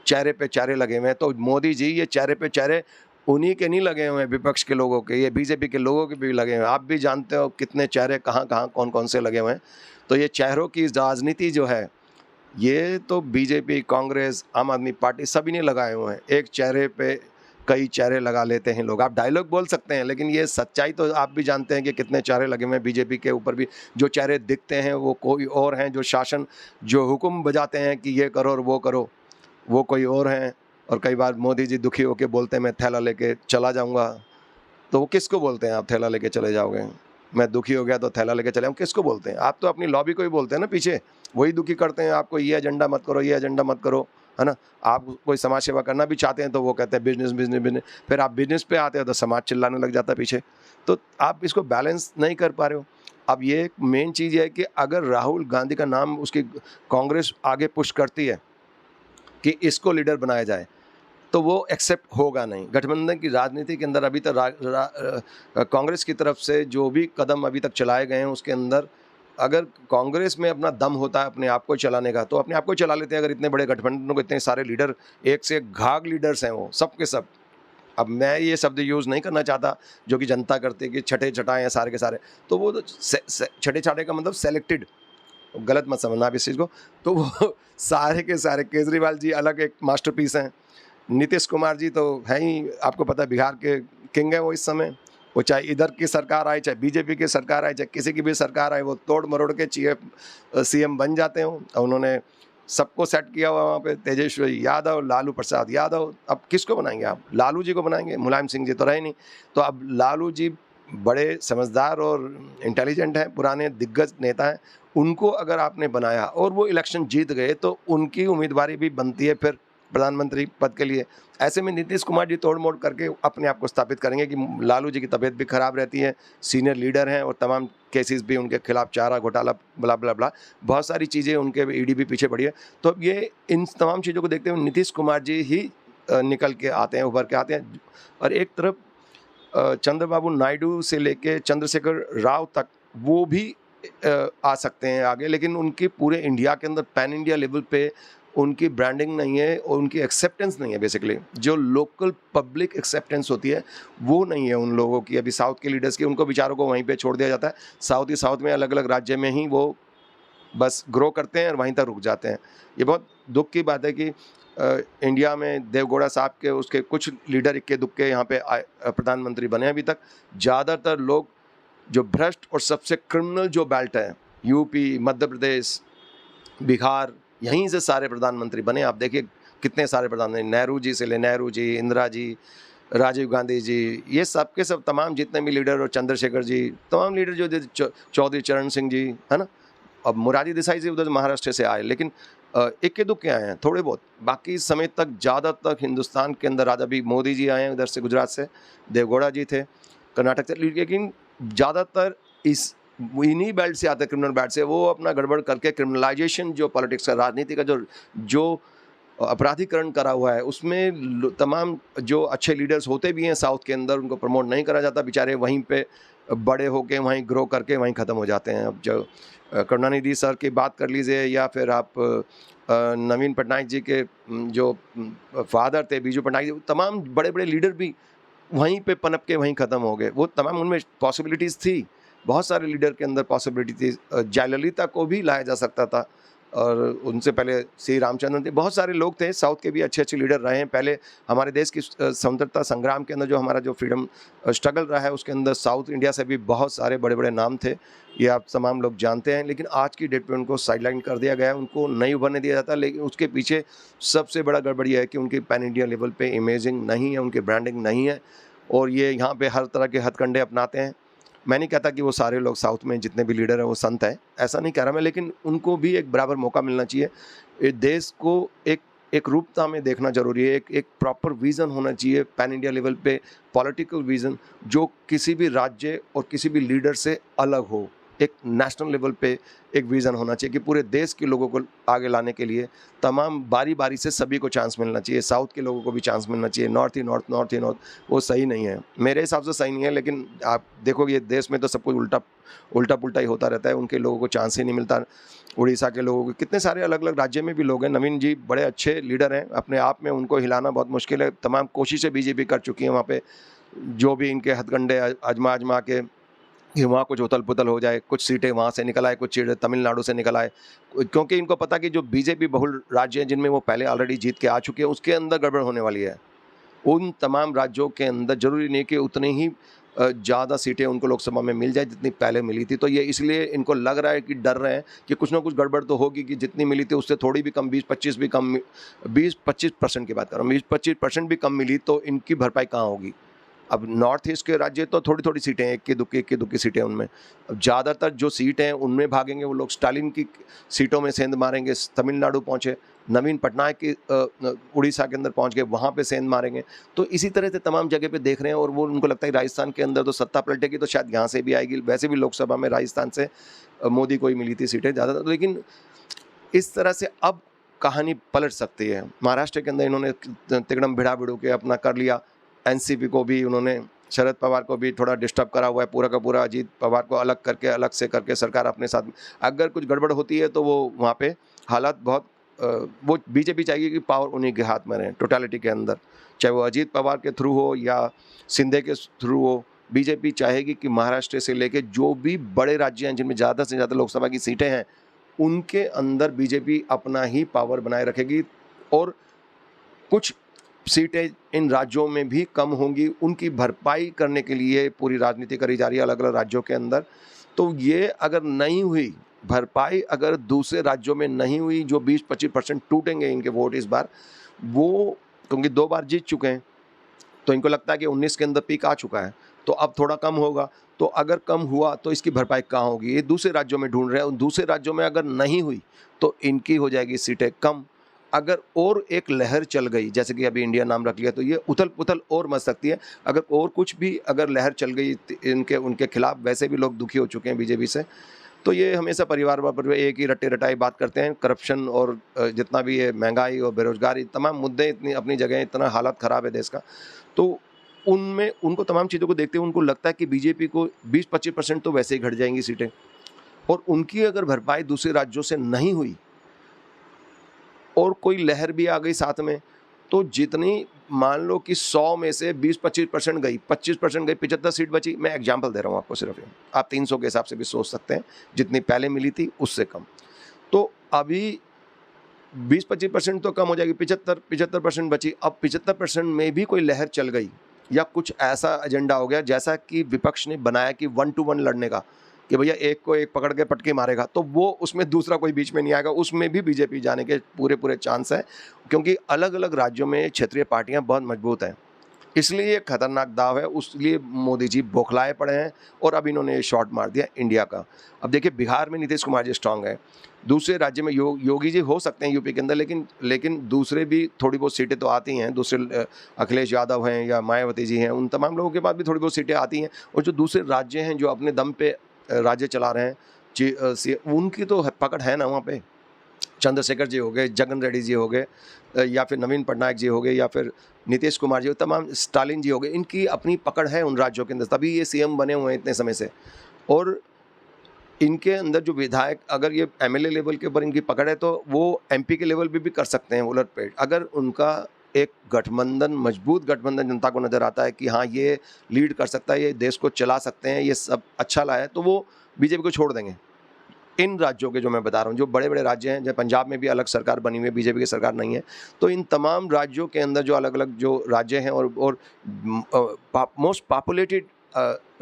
चेहरे पे चेहरे लगे हुए हैं। तो मोदी जी, ये चेहरे पे चेहरे उन्हीं के नहीं लगे हुए हैं, विपक्ष के लोगों के, ये बीजेपी के लोगों के भी लगे हुए हैं। आप भी जानते हो कितने चेहरे कहाँ कौन से लगे हुए हैं। तो ये चेहरों की राजनीति जो है, ये तो बीजेपी, कांग्रेस, आम आदमी पार्टी सभी ने लगाए हुए हैं। एक चेहरे पे कई चेहरे लगा लेते हैं लोग। आप डायलॉग बोल सकते हैं, लेकिन ये सच्चाई तो आप भी जानते हैं कि कितने चेहरे लगे हुए हैं बीजेपी के ऊपर भी। जो चेहरे दिखते हैं वो कोई और हैं, जो शासन, जो हुक्म बजाते हैं कि ये करो और वो करो, वो कोई और हैं। और कई बार मोदी जी दुखी होकर बोलते हैं मैं थैला लेके चला जाऊँगा, तो वो किसको बोलते हैं आप थैला लेके चले जाओगे? मैं दुखी हो गया तो थैला लेके चले, हम किसको बोलते हैं? आप तो अपनी लॉबी को ही बोलते हैं ना पीछे, वही दुखी करते हैं आपको, ये एजेंडा मत करो, ये एजेंडा मत करो। है ना? आप कोई समाज सेवा करना भी चाहते हैं तो वो कहते हैं बिजनेस बिजनेस बिजनेस, फिर आप बिजनेस पे आते हो तो समाज चिल्लाने लग जाता है पीछे। तो आप इसको बैलेंस नहीं कर पा रहे हो। अब ये एक मेन चीज़ है कि अगर राहुल गांधी का नाम उसकी कांग्रेस आगे पुश करती है कि इसको लीडर बनाया जाए, तो वो एक्सेप्ट होगा नहीं। गठबंधन की राजनीति के अंदर अभी तक कांग्रेस की तरफ से जो भी कदम अभी तक चलाए गए हैं उसके अंदर, अगर कांग्रेस में अपना दम होता है अपने आप को चलाने का तो अपने आप को चला लेते हैं। अगर इतने बड़े गठबंधन को इतने सारे लीडर, एक से एक घाघ लीडर्स हैं वो सब के सब। अब मैं ये शब्द यूज़ नहीं करना चाहता जो कि जनता करती है कि छठे छटाएँ हैं सारे के सारे, तो वो तो छठे छाटे का मतलब सेलेक्टेड, गलत मत समझना आप इस चीज़ को। तो वो सारे के सारे, केजरीवाल जी अलग एक मास्टरपीस हैं, नीतीश कुमार जी तो है ही, आपको पता है बिहार के किंग है वो इस समय। वो चाहे इधर की सरकार आए, चाहे बीजेपी की सरकार आए, चाहे किसी की भी सरकार आए, वो तोड़ मरोड़ के चीफ सीएम बन जाते हो। और उन्होंने सबको सेट किया हुआ वहाँ पे, तेजस्वी यादव, लालू प्रसाद यादव। अब किसको बनाएंगे आप? लालू जी को बनाएंगे? मुलायम सिंह जी तो रहे नहीं। तो अब लालू जी बड़े समझदार और इंटेलिजेंट हैं, पुराने दिग्गज नेता हैं, उनको अगर आपने बनाया और वो इलेक्शन जीत गए तो उनकी उम्मीदवारी भी बनती है फिर प्रधानमंत्री पद के लिए। ऐसे में नीतीश कुमार जी तोड़ मोड़ करके अपने आप को स्थापित करेंगे कि लालू जी की तबीयत भी खराब रहती है, सीनियर लीडर हैं और तमाम केसेस भी उनके खिलाफ, चारा घोटाला, ब्ला ब्ला ब्ला, बहुत सारी चीज़ें उनके, ईडी भी पीछे पड़ी है। तो अब ये इन तमाम चीज़ों को देखते हुए नीतीश कुमार जी ही निकल के आते हैं, उभर के आते हैं। और एक तरफ चंद्रबाबू नायडू से लेके चंद्रशेखर राव तक वो भी आ सकते हैं आगे, लेकिन उनकी पूरे इंडिया के अंदर पैन इंडिया लेवल पे उनकी ब्रांडिंग नहीं है और उनकी एक्सेप्टेंस नहीं है। बेसिकली जो लोकल पब्लिक एक्सेप्टेंस होती है वो नहीं है उन लोगों की। अभी साउथ के लीडर्स की, उनको बेचारों को वहीं पे छोड़ दिया जाता है। साउथ में अलग अलग राज्य में ही वो बस ग्रो करते हैं और वहीं तक रुक जाते हैं। ये बहुत दुख की बात है कि इंडिया में देवगौड़ा साहब के, उसके कुछ लीडर इक्के दुक्के यहाँ पे प्रधानमंत्री बने। अभी तक ज़्यादातर लोग जो भ्रष्ट और सबसे क्रिमिनल जो बेल्ट है, यूपी, मध्य प्रदेश, बिहार, यहीं से सारे प्रधानमंत्री बने। आप देखिए कितने सारे प्रधानमंत्री, नेहरू जी से ले, नेहरू जी, इंदिरा जी, राजीव गांधी जी, ये सब के सब तमाम जितने भी लीडर, और चंद्रशेखर जी, तमाम लीडर जो चौधरी चरण सिंह जी, है ना। अब मुरारी देसाई जी उधर महाराष्ट्र से आए, लेकिन इक्के दुक्के आए हैं थोड़े बहुत। बाकी समय तक ज़्यादातर हिंदुस्तान के अंदर आज अभी मोदी जी आए हैं उधर से, गुजरात से, देवगौड़ा जी थे कर्नाटक से, लेकिन ज़्यादातर इन्हीं बेल्ट से आते हैं, क्रिमिनल बेल्ट से। वो अपना गड़बड़ करके क्रिमिनलाइजेशन जो पॉलिटिक्स का, राजनीति का जो अपराधीकरण करा हुआ है, उसमें तमाम जो अच्छे लीडर्स होते भी हैं साउथ के अंदर, उनको प्रमोट नहीं करा जाता। बेचारे वहीं पे बड़े होके, वहीं ग्रो करके वहीं ख़त्म हो जाते हैं। अब जो करुणानिधि सर की बात कर लीजिए, या फिर आप नवीन पटनायक जी के जो फादर थे बीजू पटनायक जी, तमाम बड़े बड़े लीडर भी वहीं पे पनप के वहीं ख़त्म हो गए। वो तमाम, उनमें पॉसिबिलिटीज़ थी, बहुत सारे लीडर के अंदर पॉसिबिलिटी थी। जयललिता को भी लाया जा सकता था, और उनसे पहले श्री रामचंद्रन थे। बहुत सारे लोग थे, साउथ के भी अच्छे अच्छे लीडर रहे हैं। पहले हमारे देश की स्वतंत्रता संग्राम के अंदर जो हमारा जो फ्रीडम स्ट्रगल रहा है, उसके अंदर साउथ इंडिया से भी बहुत सारे बड़े बड़े नाम थे, ये आप तमाम लोग जानते हैं। लेकिन आज की डेट पे उनको साइडलाइन कर दिया गया है, उनको नहीं उभरने दिया जाता। लेकिन उसके पीछे सबसे बड़ा गड़बड़ी है कि उनकी पैन इंडिया लेवल पे इमेजिंग नहीं है, उनकी ब्रांडिंग नहीं है, और ये यहाँ पे हर तरह के हथकंडे अपनाते हैं। मैं नहीं कहता कि वो सारे लोग साउथ में जितने भी लीडर हैं वो संत हैं, ऐसा नहीं कह रहा मैं, लेकिन उनको भी एक बराबर मौका मिलना चाहिए। इस देश को एक रूपता में देखना जरूरी है। एक प्रॉपर विज़न होना चाहिए पैन इंडिया लेवल पे, पॉलिटिकल विज़न, जो किसी भी राज्य और किसी भी लीडर से अलग हो। एक नेशनल लेवल पे एक विज़न होना चाहिए कि पूरे देश के लोगों को आगे लाने के लिए तमाम बारी बारी से सभी को चांस मिलना चाहिए। साउथ के लोगों को भी चांस मिलना चाहिए। नॉर्थ ही नॉर्थ, नॉर्थ ही नॉर्थ, वो सही नहीं है मेरे हिसाब से, सही नहीं है। लेकिन आप देखोगे देश में तो सब कुछ उल्टा पुल्टा ही होता रहता है, उनके लोगों को चांस ही नहीं मिलता। उड़ीसा के लोगों को, कितने सारे अलग अलग राज्य में भी लोग हैं। नवीन जी बड़े अच्छे लीडर हैं अपने आप में, उनको हिलाना बहुत मुश्किल है। तमाम कोशिशें बीजेपी कर चुकी है वहाँ पे, जो भी इनके हथकंडे आजमा के कि वहाँ कुछ उथल पुथल हो जाए, कुछ सीटें वहाँ से निकल आए, कुछ सीटें तमिलनाडु से निकल आए, क्योंकि इनको पता कि जो बीजेपी बहुल राज्य हैं जिनमें वो पहले ऑलरेडी जीत के आ चुके हैं, उसके अंदर गड़बड़ होने वाली है। उन तमाम राज्यों के अंदर जरूरी नहीं कि उतनी ही ज़्यादा सीटें उनको लोकसभा में मिल जाए जितनी पहले मिली थी। तो ये इसलिए इनको लग रहा है कि डर रहे हैं कि कुछ ना कुछ गड़बड़ तो होगी, कि जितनी मिली थी उससे थोड़ी भी कम, 20-25 भी कम, 20-25% की बात कर रहा हूँ, 20-25% भी कम मिली तो इनकी भरपाई कहाँ होगी। अब नॉर्थ ईस्ट के राज्य तो थोड़ी-थोड़ी सीटें हैं, इक्की दुक्की सीटें उनमें। अब ज़्यादातर जो सीट हैं उनमें भागेंगे वो लोग, स्टालिन की सीटों में सेंध मारेंगे, तमिलनाडु पहुँचे, नवीन पटनायक की उड़ीसा के अंदर पहुँच गए, वहाँ पे सेंध मारेंगे। तो इसी तरह से तमाम जगह पे देख रहे हैं और वो उनको लगता है राजस्थान के अंदर तो सत्ता पलटेगी तो शायद यहाँ से भी आएगी। वैसे भी लोकसभा में राजस्थान से मोदी को ही मिली थी सीटें ज़्यादातर, लेकिन इस तरह से अब कहानी पलट सकती है। महाराष्ट्र के अंदर इन्होंने तिकड़म भिड़ा-भिड़ू के अपना कर लिया, एनसीपी को भी उन्होंने, शरद पवार को भी थोड़ा डिस्टर्ब करा हुआ है, पूरा का पूरा अजीत पवार को अलग से करके सरकार अपने साथ, अगर कुछ गड़बड़ होती है तो वो वहाँ पे हालात बहुत वो बीजेपी चाहेगी कि पावर उन्हीं के हाथ में रहे टोटलिटी के अंदर, चाहे वो अजीत पवार के थ्रू हो या शिंदे के थ्रू हो। बीजेपी चाहेगी कि महाराष्ट्र से लेके जो भी बड़े राज्य हैं जिनमें ज़्यादा से ज़्यादा लोकसभा की सीटें हैं, उनके अंदर बीजेपी अपना ही पावर बनाए रखेगी और कुछ सीटें इन राज्यों में भी कम होंगी, उनकी भरपाई करने के लिए पूरी राजनीति करी जा रही है अलग-अलग राज्यों के अंदर। तो ये अगर नहीं हुई, भरपाई अगर दूसरे राज्यों में नहीं हुई, जो 20-25% टूटेंगे इनके वोट इस बार, वो क्योंकि 2 बार जीत चुके हैं, तो इनको लगता है कि 19 के अंदर पीक आ चुका है, तो अब थोड़ा कम होगा। तो अगर कम हुआ तो इसकी भरपाई कहाँ होगी? ये दूसरे राज्यों में ढूँढ रहे हैं, और दूसरे राज्यों में अगर नहीं हुई, तो इनकी हो जाएगी सीटें कम। अगर और एक लहर चल गई, जैसे कि अभी इंडिया नाम रख लिया, तो ये उथल-पुथल और मच सकती है। अगर और कुछ भी अगर लहर चल गई इनके उनके खिलाफ, वैसे भी लोग दुखी हो चुके हैं बीजेपी से, तो ये हमेशा परिवार पर एक ही रट्टे-रटाई बात करते हैं। करप्शन और जितना भी है महँगाई और बेरोज़गारी, तमाम मुद्दे इतनी अपनी जगह, इतना हालत ख़राब है देश का। तो उनमें उनको तमाम चीज़ों को देखते हुए उनको लगता है कि बीजेपी को 20-25% तो वैसे ही घट जाएँगी सीटें, और उनकी अगर भरपाई दूसरे राज्यों से नहीं हुई और कोई लहर भी आ गई साथ में, तो जितनी, मान लो कि 100 में से 20-25% गई, 25% गई, 75 सीट बची। मैं एग्जांपल दे रहा हूँ आपको सिर्फ ये, आप 300 के हिसाब से भी सोच सकते हैं, जितनी पहले मिली थी उससे कम। तो अभी 20-25% तो कम हो जाएगी, 75% बची। अब 75% में भी कोई लहर चल गई या कुछ ऐसा एजेंडा हो गया जैसा कि विपक्ष ने बनाया कि 1 टू 1 लड़ने का, कि भैया एक को एक पकड़ के पटके मारेगा, तो वो उसमें दूसरा कोई बीच में नहीं आएगा, उसमें भी बीजेपी जाने के पूरे चांस हैं, क्योंकि अलग-अलग राज्यों में क्षेत्रीय पार्टियां बहुत मजबूत हैं। इसलिए ये खतरनाक दाव है, उसलिए मोदी जी बौखलाए पड़े हैं और अब इन्होंने ये शॉट मार दिया इंडिया का। अब देखिए बिहार में नीतीश कुमार जी स्ट्रांग है, दूसरे राज्य में योगी जी हो सकते हैं यूपी के अंदर, लेकिन दूसरे भी थोड़ी बहुत सीटें तो आती हैं, दूसरे अखिलेश यादव हैं या मायावती जी हैं, उन तमाम लोगों के पास भी थोड़ी बहुत सीटें आती हैं। और जो दूसरे राज्य हैं जो अपने दम पे राज्य चला रहे हैं, उनकी तो पकड़ है ना वहाँ पे। चंद्रशेखर जी हो गए, जगन रेड्डी जी हो गए, या फिर नवीन पटनायक जी हो गए, या फिर नीतीश कुमार जी, तमाम स्टालिन जी हो गए, इनकी अपनी पकड़ है उन राज्यों के अंदर, तभी ये सीएम बने हुए हैं इतने समय से। और इनके अंदर जो विधायक, अगर ये एमएलए लेवल के ऊपर इनकी पकड़ है, तो वो एमपी के लेवल पे भी कर सकते हैं उलट-पेट। अगर उनका एक गठबंधन, मजबूत गठबंधन जनता को नज़र आता है कि हाँ, ये लीड कर सकता है, ये देश को चला सकते हैं, ये सब अच्छा लाया है, तो वो बीजेपी को छोड़ देंगे। इन राज्यों के जो मैं बता रहा हूँ, जो बड़े-बड़े राज्य हैं, जैसे पंजाब में भी अलग सरकार बनी हुई है, बीजेपी की सरकार नहीं है। तो इन तमाम राज्यों के अंदर जो अलग-अलग जो राज्य हैं और मोस्ट पॉपुलेटेड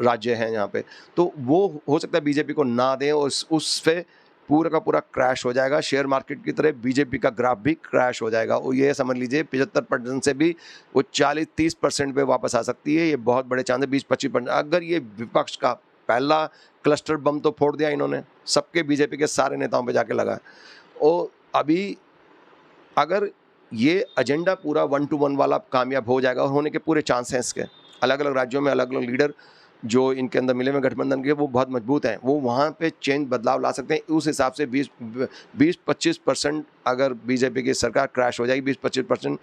राज्य हैं यहाँ पे, तो वो हो सकता है बीजेपी को ना दें, और उस पे पूरा का पूरा क्रैश हो जाएगा। शेयर मार्केट की तरह बीजेपी का ग्राफ भी क्रैश हो जाएगा, और ये समझ लीजिए 75% से भी वो 40-30% पे वापस आ सकती है। ये बहुत बड़े चांस है, 20-25%। अगर ये विपक्ष का पहला क्लस्टर बम तो फोड़ दिया इन्होंने, सबके बीजेपी के सारे नेताओं पे जाके लगा है। और अभी अगर ये एजेंडा पूरा 1 टू 1 वाला कामयाब हो जाएगा, और होने के पूरे चांस हैं इसके, अलग-अलग राज्यों में अलग-अलग लीडर जो इनके अंदर मिले हुए गठबंधन के, वो बहुत मजबूत हैं, वो वहाँ पे चेंज बदलाव ला सकते हैं। उस हिसाब से 20-25% अगर बीजेपी की सरकार क्रैश हो जाएगी, 20-25%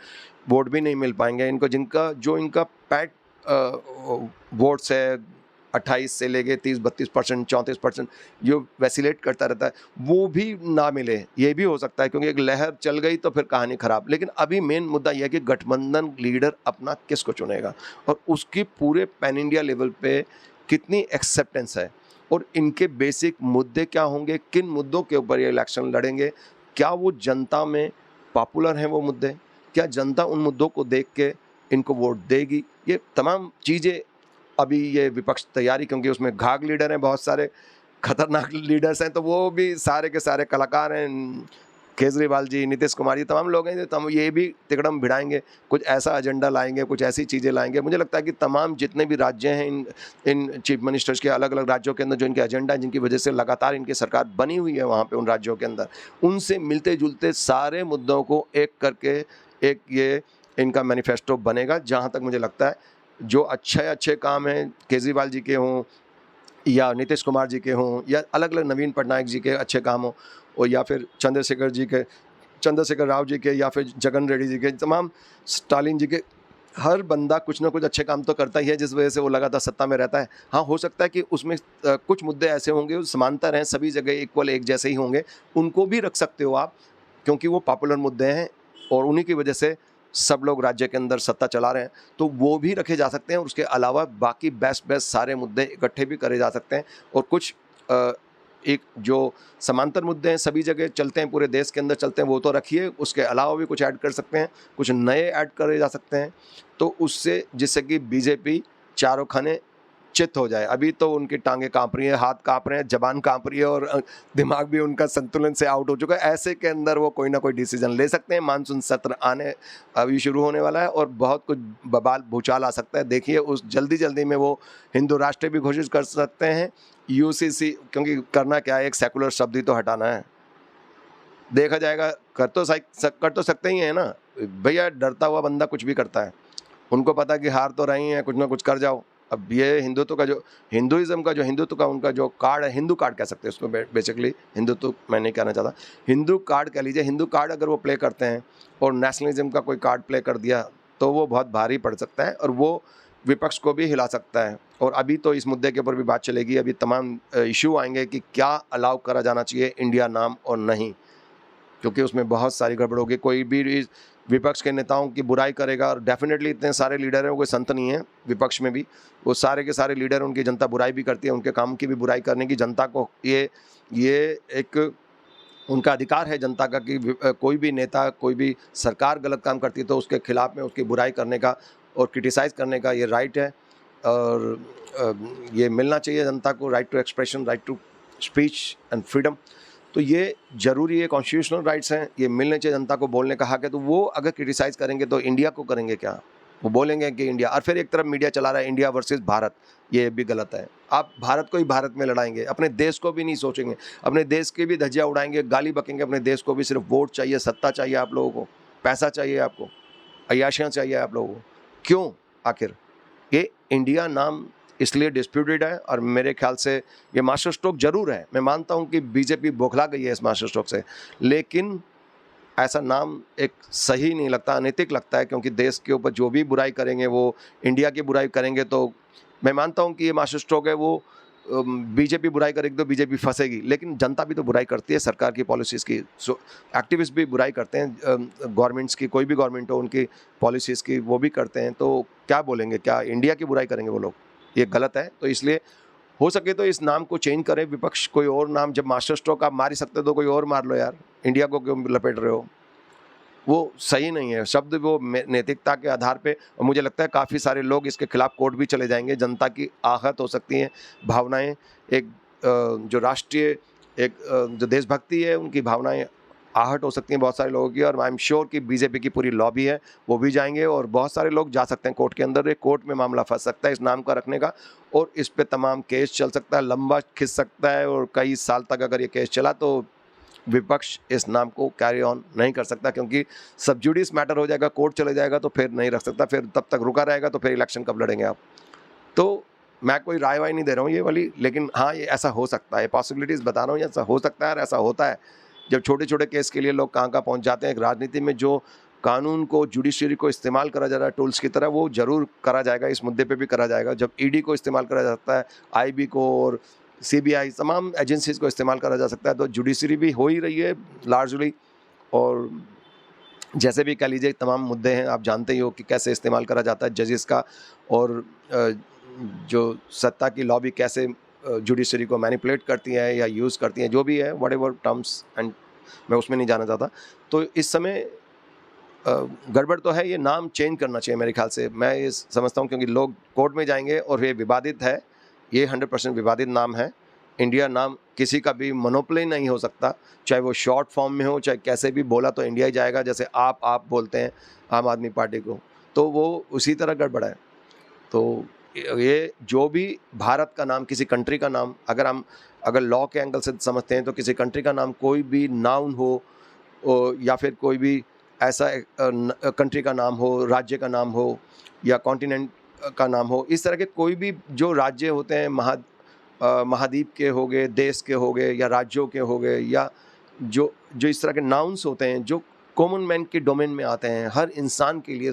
वोट भी नहीं मिल पाएंगे इनको, इनका पैट वोट्स है 28 से लेके 30-32%, 34% जो वैसिलेट करता रहता है, वो भी ना मिले, ये भी हो सकता है, क्योंकि एक लहर चल गई तो फिर कहानी खराब। लेकिन अभी मेन मुद्दा यह है कि गठबंधन लीडर अपना किसको चुनेगा, और उसकी पूरे पैन इंडिया लेवल पे कितनी एक्सेप्टेंस है, और इनके बेसिक मुद्दे क्या होंगे, किन मुद्दों के ऊपर ये इलेक्शन लड़ेंगे, क्या वो जनता में पॉपुलर हैं वो मुद्दे, क्या जनता उन मुद्दों को देख के इनको वोट देगी, ये तमाम चीज़ें अभी ये विपक्ष तैयारी, क्योंकि उसमें घाघ लीडर हैं, बहुत सारे खतरनाक लीडर्स हैं, तो वो भी सारे के सारे कलाकार हैं, केजरीवाल जी, नीतीश कुमार जी, तमाम लोग हैं जो ये भी तिकड़म भिड़ाएंगे, कुछ ऐसा एजेंडा लाएंगे, कुछ ऐसी चीज़ें लाएंगे। मुझे लगता है कि तमाम जितने भी राज्य हैं, इन चीफ मिनिस्टर्स के अलग अलग राज्यों के अंदर जो इनके एजेंडा है, जिनकी वजह से लगातार इनकी सरकार बनी हुई है वहाँ पे उन राज्यों के अंदर, उनसे मिलते जुलते सारे मुद्दों को एक करके एक ये इनका मैनिफेस्टो बनेगा। जहाँ तक मुझे लगता है जो अच्छे काम हैं केजरीवाल जी के हों या नीतीश कुमार जी के हों या अलग अलग नवीन पटनायक जी के अच्छे काम हों, और या फिर चंद्रशेखर राव जी के, या फिर जगन रेड्डी जी के, तमाम स्टालिन जी के, हर बंदा कुछ ना कुछ अच्छे काम तो करता ही है जिस वजह से वो लगातार सत्ता में रहता है। हाँ, हो सकता है कि उसमें कुछ मुद्दे ऐसे होंगे जो समांतर हैं, सभी जगह इक्वल एक जैसे ही होंगे, उनको भी रख सकते हो आप, क्योंकि वो पॉपुलर मुद्दे हैं और उन्हीं की वजह से सब लोग राज्य के अंदर सत्ता चला रहे हैं, तो वो भी रखे जा सकते हैं। और उसके अलावा बाकी बेस्ट सारे मुद्दे इकट्ठे भी करे जा सकते हैं, और कुछ एक जो समांतर मुद्दे हैं सभी जगह चलते हैं, पूरे देश के अंदर चलते हैं, वो तो रखिए, उसके अलावा भी कुछ ऐड कर सकते हैं, कुछ नए ऐड करे जा सकते हैं, तो उससे जिससे कि बीजेपी चारों खाने चित हो जाए। अभी तो उनकी टांगें काँप रही हैं, हाथ काँप रहे हैं, जबान काँप रही है और दिमाग भी उनका संतुलन से आउट हो चुका है। ऐसे के अंदर वो कोई ना कोई डिसीजन ले सकते हैं। मानसून सत्र अभी शुरू होने वाला है और बहुत कुछ बवाल भूचाल आ सकता है। देखिए, उस जल्दी में वो हिंदू राष्ट्र भी घोषित कर सकते हैं, यूसीसी, क्योंकि करना क्या है, एक सेकुलर शब्द ही तो हटाना है। देखा जाएगा, कर तो सकते ही हैं ना भैया। डरता हुआ बंदा कुछ भी करता है, उनको पता कि हार तो रही हैं, कुछ ना कुछ कर जाओ। अब ये हिंदुत्व का उनका जो कार्ड है, हिंदू कार्ड कह सकते हैं उसको, बेसिकली हिंदुत्व मैं नहीं कहना चाहता, हिंदू कार्ड कह लीजिए। हिंदू कार्ड अगर वो प्ले करते हैं और नेशनलिज्म का कोई कार्ड प्ले कर दिया तो वो बहुत भारी पड़ सकता है और वो विपक्ष को भी हिला सकता है। और अभी तो इस मुद्दे के ऊपर भी बात चलेगी, अभी तमाम इशू आएंगे कि क्या अलाउ करा जाना चाहिए इंडिया नाम और नहीं, क्योंकि उसमें बहुत सारी गड़बड़ होगी। कोई भी विपक्ष के नेताओं की बुराई करेगा, और डेफिनेटली इतने सारे लीडर हैं, कोई संत नहीं है विपक्ष में भी, वो सारे के सारे लीडर, उनकी जनता बुराई भी करती है, उनके काम की भी बुराई करने की जनता को, ये एक उनका अधिकार है जनता का कि कोई भी नेता, कोई भी सरकार गलत काम करती है तो उसके खिलाफ में उसकी बुराई करने का और क्रिटिसाइज़ करने का ये राइट है। और ये मिलना चाहिए जनता को, right to expression, right to speech and freedom. तो ये ज़रूरी है, कॉन्स्टिट्यूशनल राइट्स हैं, ये मिलने चाहिए जनता को, बोलने का हक है। तो वो अगर क्रिटिसाइज़ करेंगे तो इंडिया को करेंगे क्या? वो बोलेंगे कि इंडिया, और फिर एक तरफ मीडिया चला रहा है इंडिया वर्सेस भारत, ये भी गलत है। आप भारत को ही भारत में लड़ाएंगे, अपने देश को भी नहीं सोचेंगे, अपने देश की भी धज्जियाँ उड़ाएंगे, गाली बकेंगे अपने देश को भी। सिर्फ वोट चाहिए, सत्ता चाहिए आप लोगों को, पैसा चाहिए आपको, अय्याशियाँ चाहिए आप लोगों को। क्यों आखिर? ये इंडिया नाम इसलिए डिस्प्यूटेड है, और मेरे ख्याल से ये मास्टर स्ट्रोक जरूर है। मैं मानता हूँ कि बीजेपी बौखला गई है इस मास्टर स्ट्रोक से, लेकिन ऐसा नाम एक सही नहीं लगता, अनैतिक लगता है, क्योंकि देश के ऊपर जो भी बुराई करेंगे वो इंडिया की बुराई करेंगे। तो मैं मानता हूँ कि ये मास्टर स्ट्रोक है, वो बीजेपी बुराई करेगी तो बीजेपी फंसेगी, लेकिन जनता भी तो बुराई करती है सरकार की पॉलिसीज़ की। सो एक्टिविस्ट भी बुराई करते हैं गवर्नमेंट्स की, कोई भी गवर्नमेंट हो, उनकी पॉलिसीज़ की वो भी करते हैं। तो क्या बोलेंगे, क्या इंडिया की बुराई करेंगे वो लोग? ये गलत है। तो इसलिए हो सके तो इस नाम को चेंज करें विपक्ष, कोई और नाम। जब मास्टर स्ट्रोक आप मार ही सकते तो कोई और मार लो यार, इंडिया को क्यों लपेट रहे हो? वो सही नहीं है शब्द, वो नैतिकता के आधार पे। और मुझे लगता है काफ़ी सारे लोग इसके खिलाफ कोर्ट भी चले जाएंगे। जनता की आहत हो सकती हैं भावनाएं, एक जो राष्ट्रीय, एक जो देशभक्ति है, उनकी भावनाएं आहट हो सकती हैं बहुत सारे लोगों की। और आई एम श्योर कि बीजेपी की पूरी लॉबी है, वो भी जाएंगे, और बहुत सारे लोग जा सकते हैं कोर्ट के अंदर। एक कोर्ट में मामला फंस सकता है इस नाम का रखने का, और इस पे तमाम केस चल सकता है, लंबा खिंच सकता है, और कई साल तक अगर ये केस चला तो विपक्ष इस नाम को कैरी ऑन नहीं कर सकता, क्योंकि सब जुडिस मैटर हो जाएगा, कोर्ट चले जाएगा तो फिर नहीं रख सकता, फिर तब तक रुका रहेगा, तो फिर इलेक्शन कब लड़ेंगे आप? तो मैं कोई राय वाय नहीं दे रहा हूँ ये वाली, लेकिन हाँ, ये ऐसा हो सकता है, पॉसिबिलिटीज़ बता रहा हूँ, ऐसा हो सकता है और ऐसा होता है। जब छोटे छोटे केस के लिए लोग कहाँ कहाँ पहुँच जाते हैं। राजनीति में जो कानून को, जुडिशरी को इस्तेमाल करा जा रहा है टूल्स की तरह, वो ज़रूर करा जाएगा, इस मुद्दे पे भी करा जाएगा। जब ईडी को इस्तेमाल करा जाता है, आईबी को और सीबीआई, तमाम एजेंसीज़ को इस्तेमाल करा जा सकता है, तो जुडिशरी भी हो ही रही है लार्जली। और जैसे भी कह लीजिए, तमाम मुद्दे हैं, आप जानते ही हो कि कैसे इस्तेमाल करा जाता है जजेस का, और जो सत्ता की लॉबी कैसे जुडिशरी को मैनिपुलेट करती है या यूज़ करती हैं, जो भी है, व्हाटएवर टर्म्स, एंड मैं उसमें नहीं जाना चाहता। तो इस समय गड़बड़ तो है, ये नाम चेंज करना चाहिए मेरे ख्याल से, मैं ये समझता हूँ, क्योंकि लोग कोर्ट में जाएंगे और ये विवादित है, ये 100% विवादित नाम है। इंडिया नाम किसी का भी मोनोपोली नहीं हो सकता, चाहे वो शॉर्ट फॉर्म में हो, चाहे कैसे भी बोला तो इंडिया ही जाएगा। जैसे आप बोलते हैं आम आदमी पार्टी को, तो वो उसी तरह गड़बड़ है। तो ये जो भी भारत का नाम, किसी कंट्री का नाम, अगर लॉ के एंगल से समझते हैं तो किसी कंट्री का नाम कोई भी नाउन हो, या फिर कोई भी ऐसा कंट्री का नाम हो, राज्य का नाम हो, या कॉन्टिनेंट का नाम हो, इस तरह के कोई भी जो राज्य होते हैं, महाद्वीप के हो गए, देश के हो गए, या राज्यों के हो गए, या जो जो इस तरह के नाउन्स होते हैं जो कॉमन मैन के डोमेन में आते हैं, हर इंसान के लिए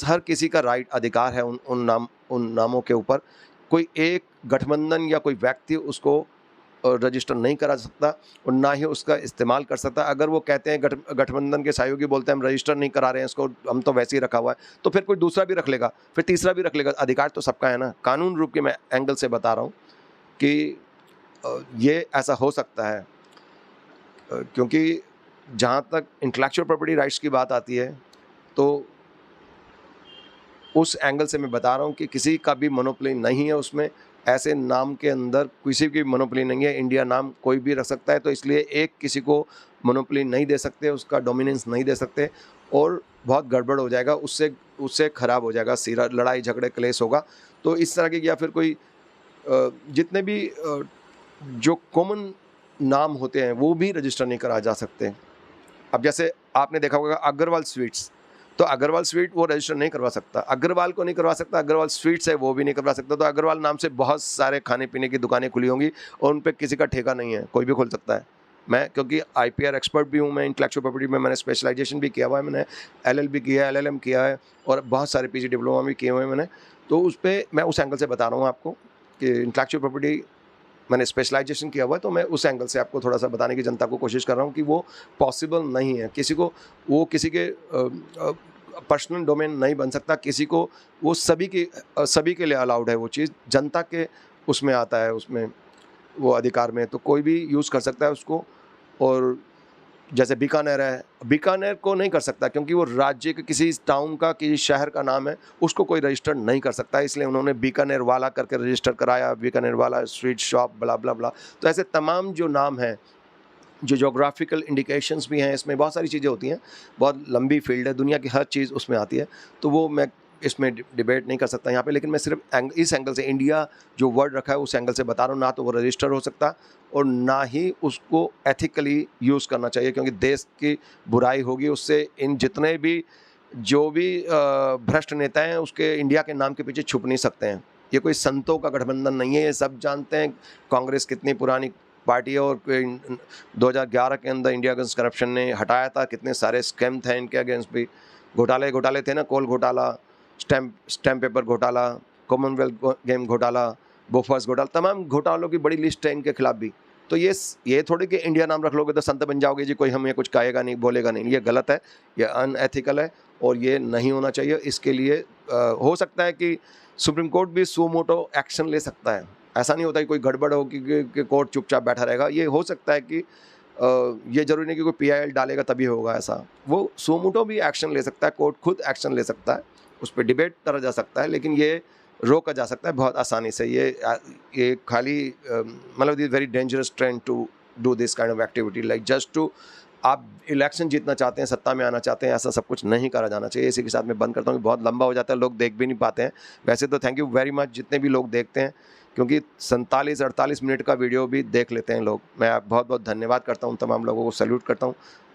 हर किसी का राइट, अधिकार है उन नामों के ऊपर। कोई एक गठबंधन या कोई व्यक्ति उसको रजिस्टर नहीं करा सकता और ना ही उसका इस्तेमाल कर सकता। अगर वो कहते हैं, गठबंधन के सहयोगी बोलते हैं हम रजिस्टर नहीं करा रहे हैं इसको, हम तो वैसे ही रखा हुआ है, तो फिर कोई दूसरा भी रख लेगा, फिर तीसरा भी रख लेगा। अधिकार तो सबका है ना। कानून रूप के मैं एंगल से बता रहा हूँ कि ये ऐसा हो सकता है, क्योंकि जहाँ तक इंटेलेक्चुअल प्रॉपर्टी राइट्स की बात आती है, तो उस एंगल से मैं बता रहा हूँ कि किसी का भी मोनोपोली नहीं है उसमें। ऐसे नाम के अंदर किसी की मोनोपोली नहीं है। इंडिया नाम कोई भी रख सकता है, तो इसलिए एक किसी को मोनोपोली नहीं दे सकते, उसका डोमिनेंस नहीं दे सकते, और बहुत गड़बड़ हो जाएगा, उससे ख़राब हो जाएगा, सीरा लड़ाई झगड़े क्लेश होगा। तो इस तरह के, या फिर कोई जितने भी जो कॉमन नाम होते हैं वो भी रजिस्टर नहीं करा जा सकते। अब जैसे आपने देखा होगा अग्रवाल स्वीट्स, तो अग्रवाल स्वीट वो रजिस्टर नहीं करवा सकता, अग्रवाल को नहीं करवा सकता, अग्रवाल स्वीट्स है वो भी नहीं करवा सकता। तो अग्रवाल नाम से बहुत सारे खाने पीने की दुकानें खुली होंगी और उन पर किसी का ठेका नहीं है, कोई भी खोल सकता है। मैं क्योंकि IPR एक्सपर्ट भी हूँ, मैं इंटेलेक्चुअल प्रॉपर्टी में मैंने स्पेशलाइजेशन भी किया हुआ है, मैंने LLB किया है, LLM किया है, और बहुत सारे PG डिप्लोमा भी किए हुए हैं मैंने। तो उस पर मैं उस एंगल से बता रहा हूँ आपको कि इंटेलेक्चुअल प्रॉपर्टी मैंने स्पेशलाइजेशन किया हुआ है, तो मैं उस एंगल से आपको थोड़ा सा बताने की जनता को कोशिश कर रहा हूँ कि वो पॉसिबल नहीं है। किसी के पर्सनल डोमेन नहीं बन सकता, किसी को वो सभी के लिए अलाउड है। वो चीज़ जनता के उसमें आता है, उसमें वो अधिकार में, तो कोई भी यूज़ कर सकता है उसको। और जैसे बीकानेर है, बीकानेर को नहीं कर सकता क्योंकि वो राज्य के किसी टाउन का, किसी शहर का नाम है, उसको कोई रजिस्टर नहीं कर सकता, इसलिए उन्होंने बीकानेर वाला करके रजिस्टर कराया, बीकानेर वाला स्वीट शॉप ब्ला ब्ला ब्ला। तो ऐसे तमाम जो नाम हैं, जो जोग्राफिकल इंडिकेशंस भी हैं, इसमें बहुत सारी चीज़ें होती हैं, बहुत लंबी फील्ड है, दुनिया की हर चीज़ उसमें आती है, तो वो मैं इसमें डिबेट नहीं कर सकता यहाँ पे। लेकिन मैं सिर्फ इस एंगल से, इंडिया जो वर्ड रखा है उस एंगल से बता रहा हूँ। ना तो वो रजिस्टर हो सकता और ना ही उसको एथिकली यूज़ करना चाहिए, क्योंकि देश की बुराई होगी उससे। इन जितने भी जो भी भ्रष्ट नेता हैं उसके इंडिया के नाम के पीछे छुप नहीं सकते हैं। ये कोई संतों का गठबंधन नहीं है, ये सब जानते हैं कांग्रेस कितनी पुरानी पार्टी है, और 2011 के अंदर इंडिया अगेंस्ट करप्शन ने हटाया था, कितने सारे स्कैम थे इनके अगेंस्ट भी, घोटाले थे ना, कोल घोटाला, स्टैम्प पेपर घोटाला, कॉमनवेल्थ गेम घोटाला, बोफर्स घोटाला, तमाम घोटालों की बड़ी लिस्ट है इनके खिलाफ भी। तो ये थोड़ी कि इंडिया नाम रख लोगे तो संत बन जाओगे जी, कोई हमें कुछ कहेगा नहीं, बोलेगा नहीं। ये गलत है, ये अनएथिकल है, और ये नहीं होना चाहिए। इसके लिए हो सकता है कि सुप्रीम कोर्ट भी सो मोटो एक्शन ले सकता है। ऐसा नहीं होता कि कोई गड़बड़ हो कि कोर्ट चुपचाप बैठा रहेगा। ये हो सकता है कि ये जरूरी नहीं कि कोई PIL डालेगा तभी होगा ऐसा। वो सो मोटो भी एक्शन ले सकता है, कोर्ट खुद एक्शन ले सकता है, उस पर डिबेट करा जा सकता है, लेकिन ये रोका जा सकता है बहुत आसानी से। ये खाली मतलब is very dangerous trend to do this kind of activity, like just to, आप इलेक्शन जीतना चाहते हैं, सत्ता में आना चाहते हैं, ऐसा सब कुछ नहीं करा जाना चाहिए। इसी के साथ मैं बंद करता हूँ, बहुत लंबा हो जाता है, लोग देख भी नहीं पाते हैं। वैसे तो थैंक यू वेरी मच जितने भी लोग देखते हैं, क्योंकि 47-48 मिनट का वीडियो भी देख लेते हैं लोग। मैं बहुत बहुत धन्यवाद करता हूँ, तमाम लोगों को सैल्यूट करता हूँ।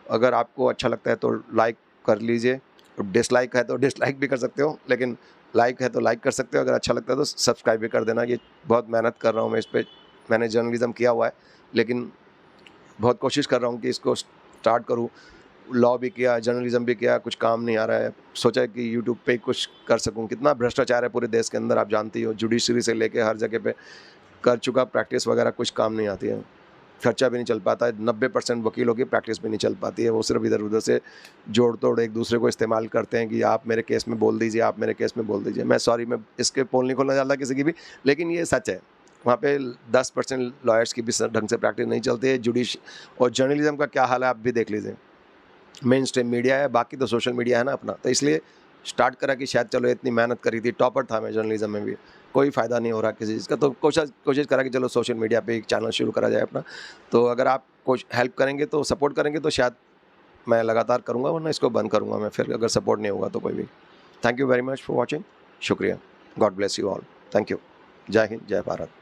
अगर आपको अच्छा लगता है तो लाइक कर लीजिए, डिसलाइक है तो डिसलाइक भी कर सकते हो, लेकिन लाइक है तो लाइक कर सकते हो। अगर अच्छा लगता है तो सब्सक्राइब भी कर देना। ये बहुत मेहनत कर रहा हूँ मैं इस पर, मैंने जर्नलिज्म किया हुआ है, लेकिन बहुत कोशिश कर रहा हूँ कि इसको स्टार्ट करूँ। लॉ भी किया, जर्नलिज्म भी किया, कुछ काम नहीं आ रहा है। सोचा कि यूट्यूब पे कुछ कर सकूं। कितना भ्रष्टाचार है पूरे देश के अंदर, आप जानती हो, जुडिशरी से लेके हर जगह पे कर चुका, प्रैक्टिस वगैरह कुछ काम नहीं आती है, खर्चा भी नहीं चल पाता है। 90% वकीलों की प्रैक्टिस भी नहीं चल पाती है, वो सिर्फ इधर उधर से जोड़ तोड़ एक दूसरे को इस्तेमाल करते हैं कि आप मेरे केस में बोल दीजिए, आप मेरे केस में बोल दीजिए। मैं सॉरी, मैं इसके पोल नहीं खोलना चाहता किसी की भी, लेकिन ये सच है। वहाँ पे 10% लॉयर्स की भी ढंग से प्रैक्टिस नहीं चलती है। और जर्नलिज्म का क्या हाल है आप भी देख लीजिए। मेन स्ट्रीम मीडिया है, बाकी तो सोशल मीडिया है ना अपना, तो इसलिए स्टार्ट करा कि शायद चलो इतनी मेहनत करी थी, टॉपर था मैं जर्नलिज्म में भी, कोई फ़ायदा नहीं हो रहा किसी चीज़ का, तो कोशिश करा कि चलो सोशल मीडिया पे एक चैनल शुरू करा जाए अपना। तो अगर आप कुछ हेल्प करेंगे तो सपोर्ट करेंगे तो शायद मैं लगातार करूँगा, वरना इसको बंद करूँगा मैं फिर, अगर सपोर्ट नहीं होगा तो कोई भी। Thank you very much for watching. शुक्रिया। God bless you all. Thank you. जय हिंद, जय भारत।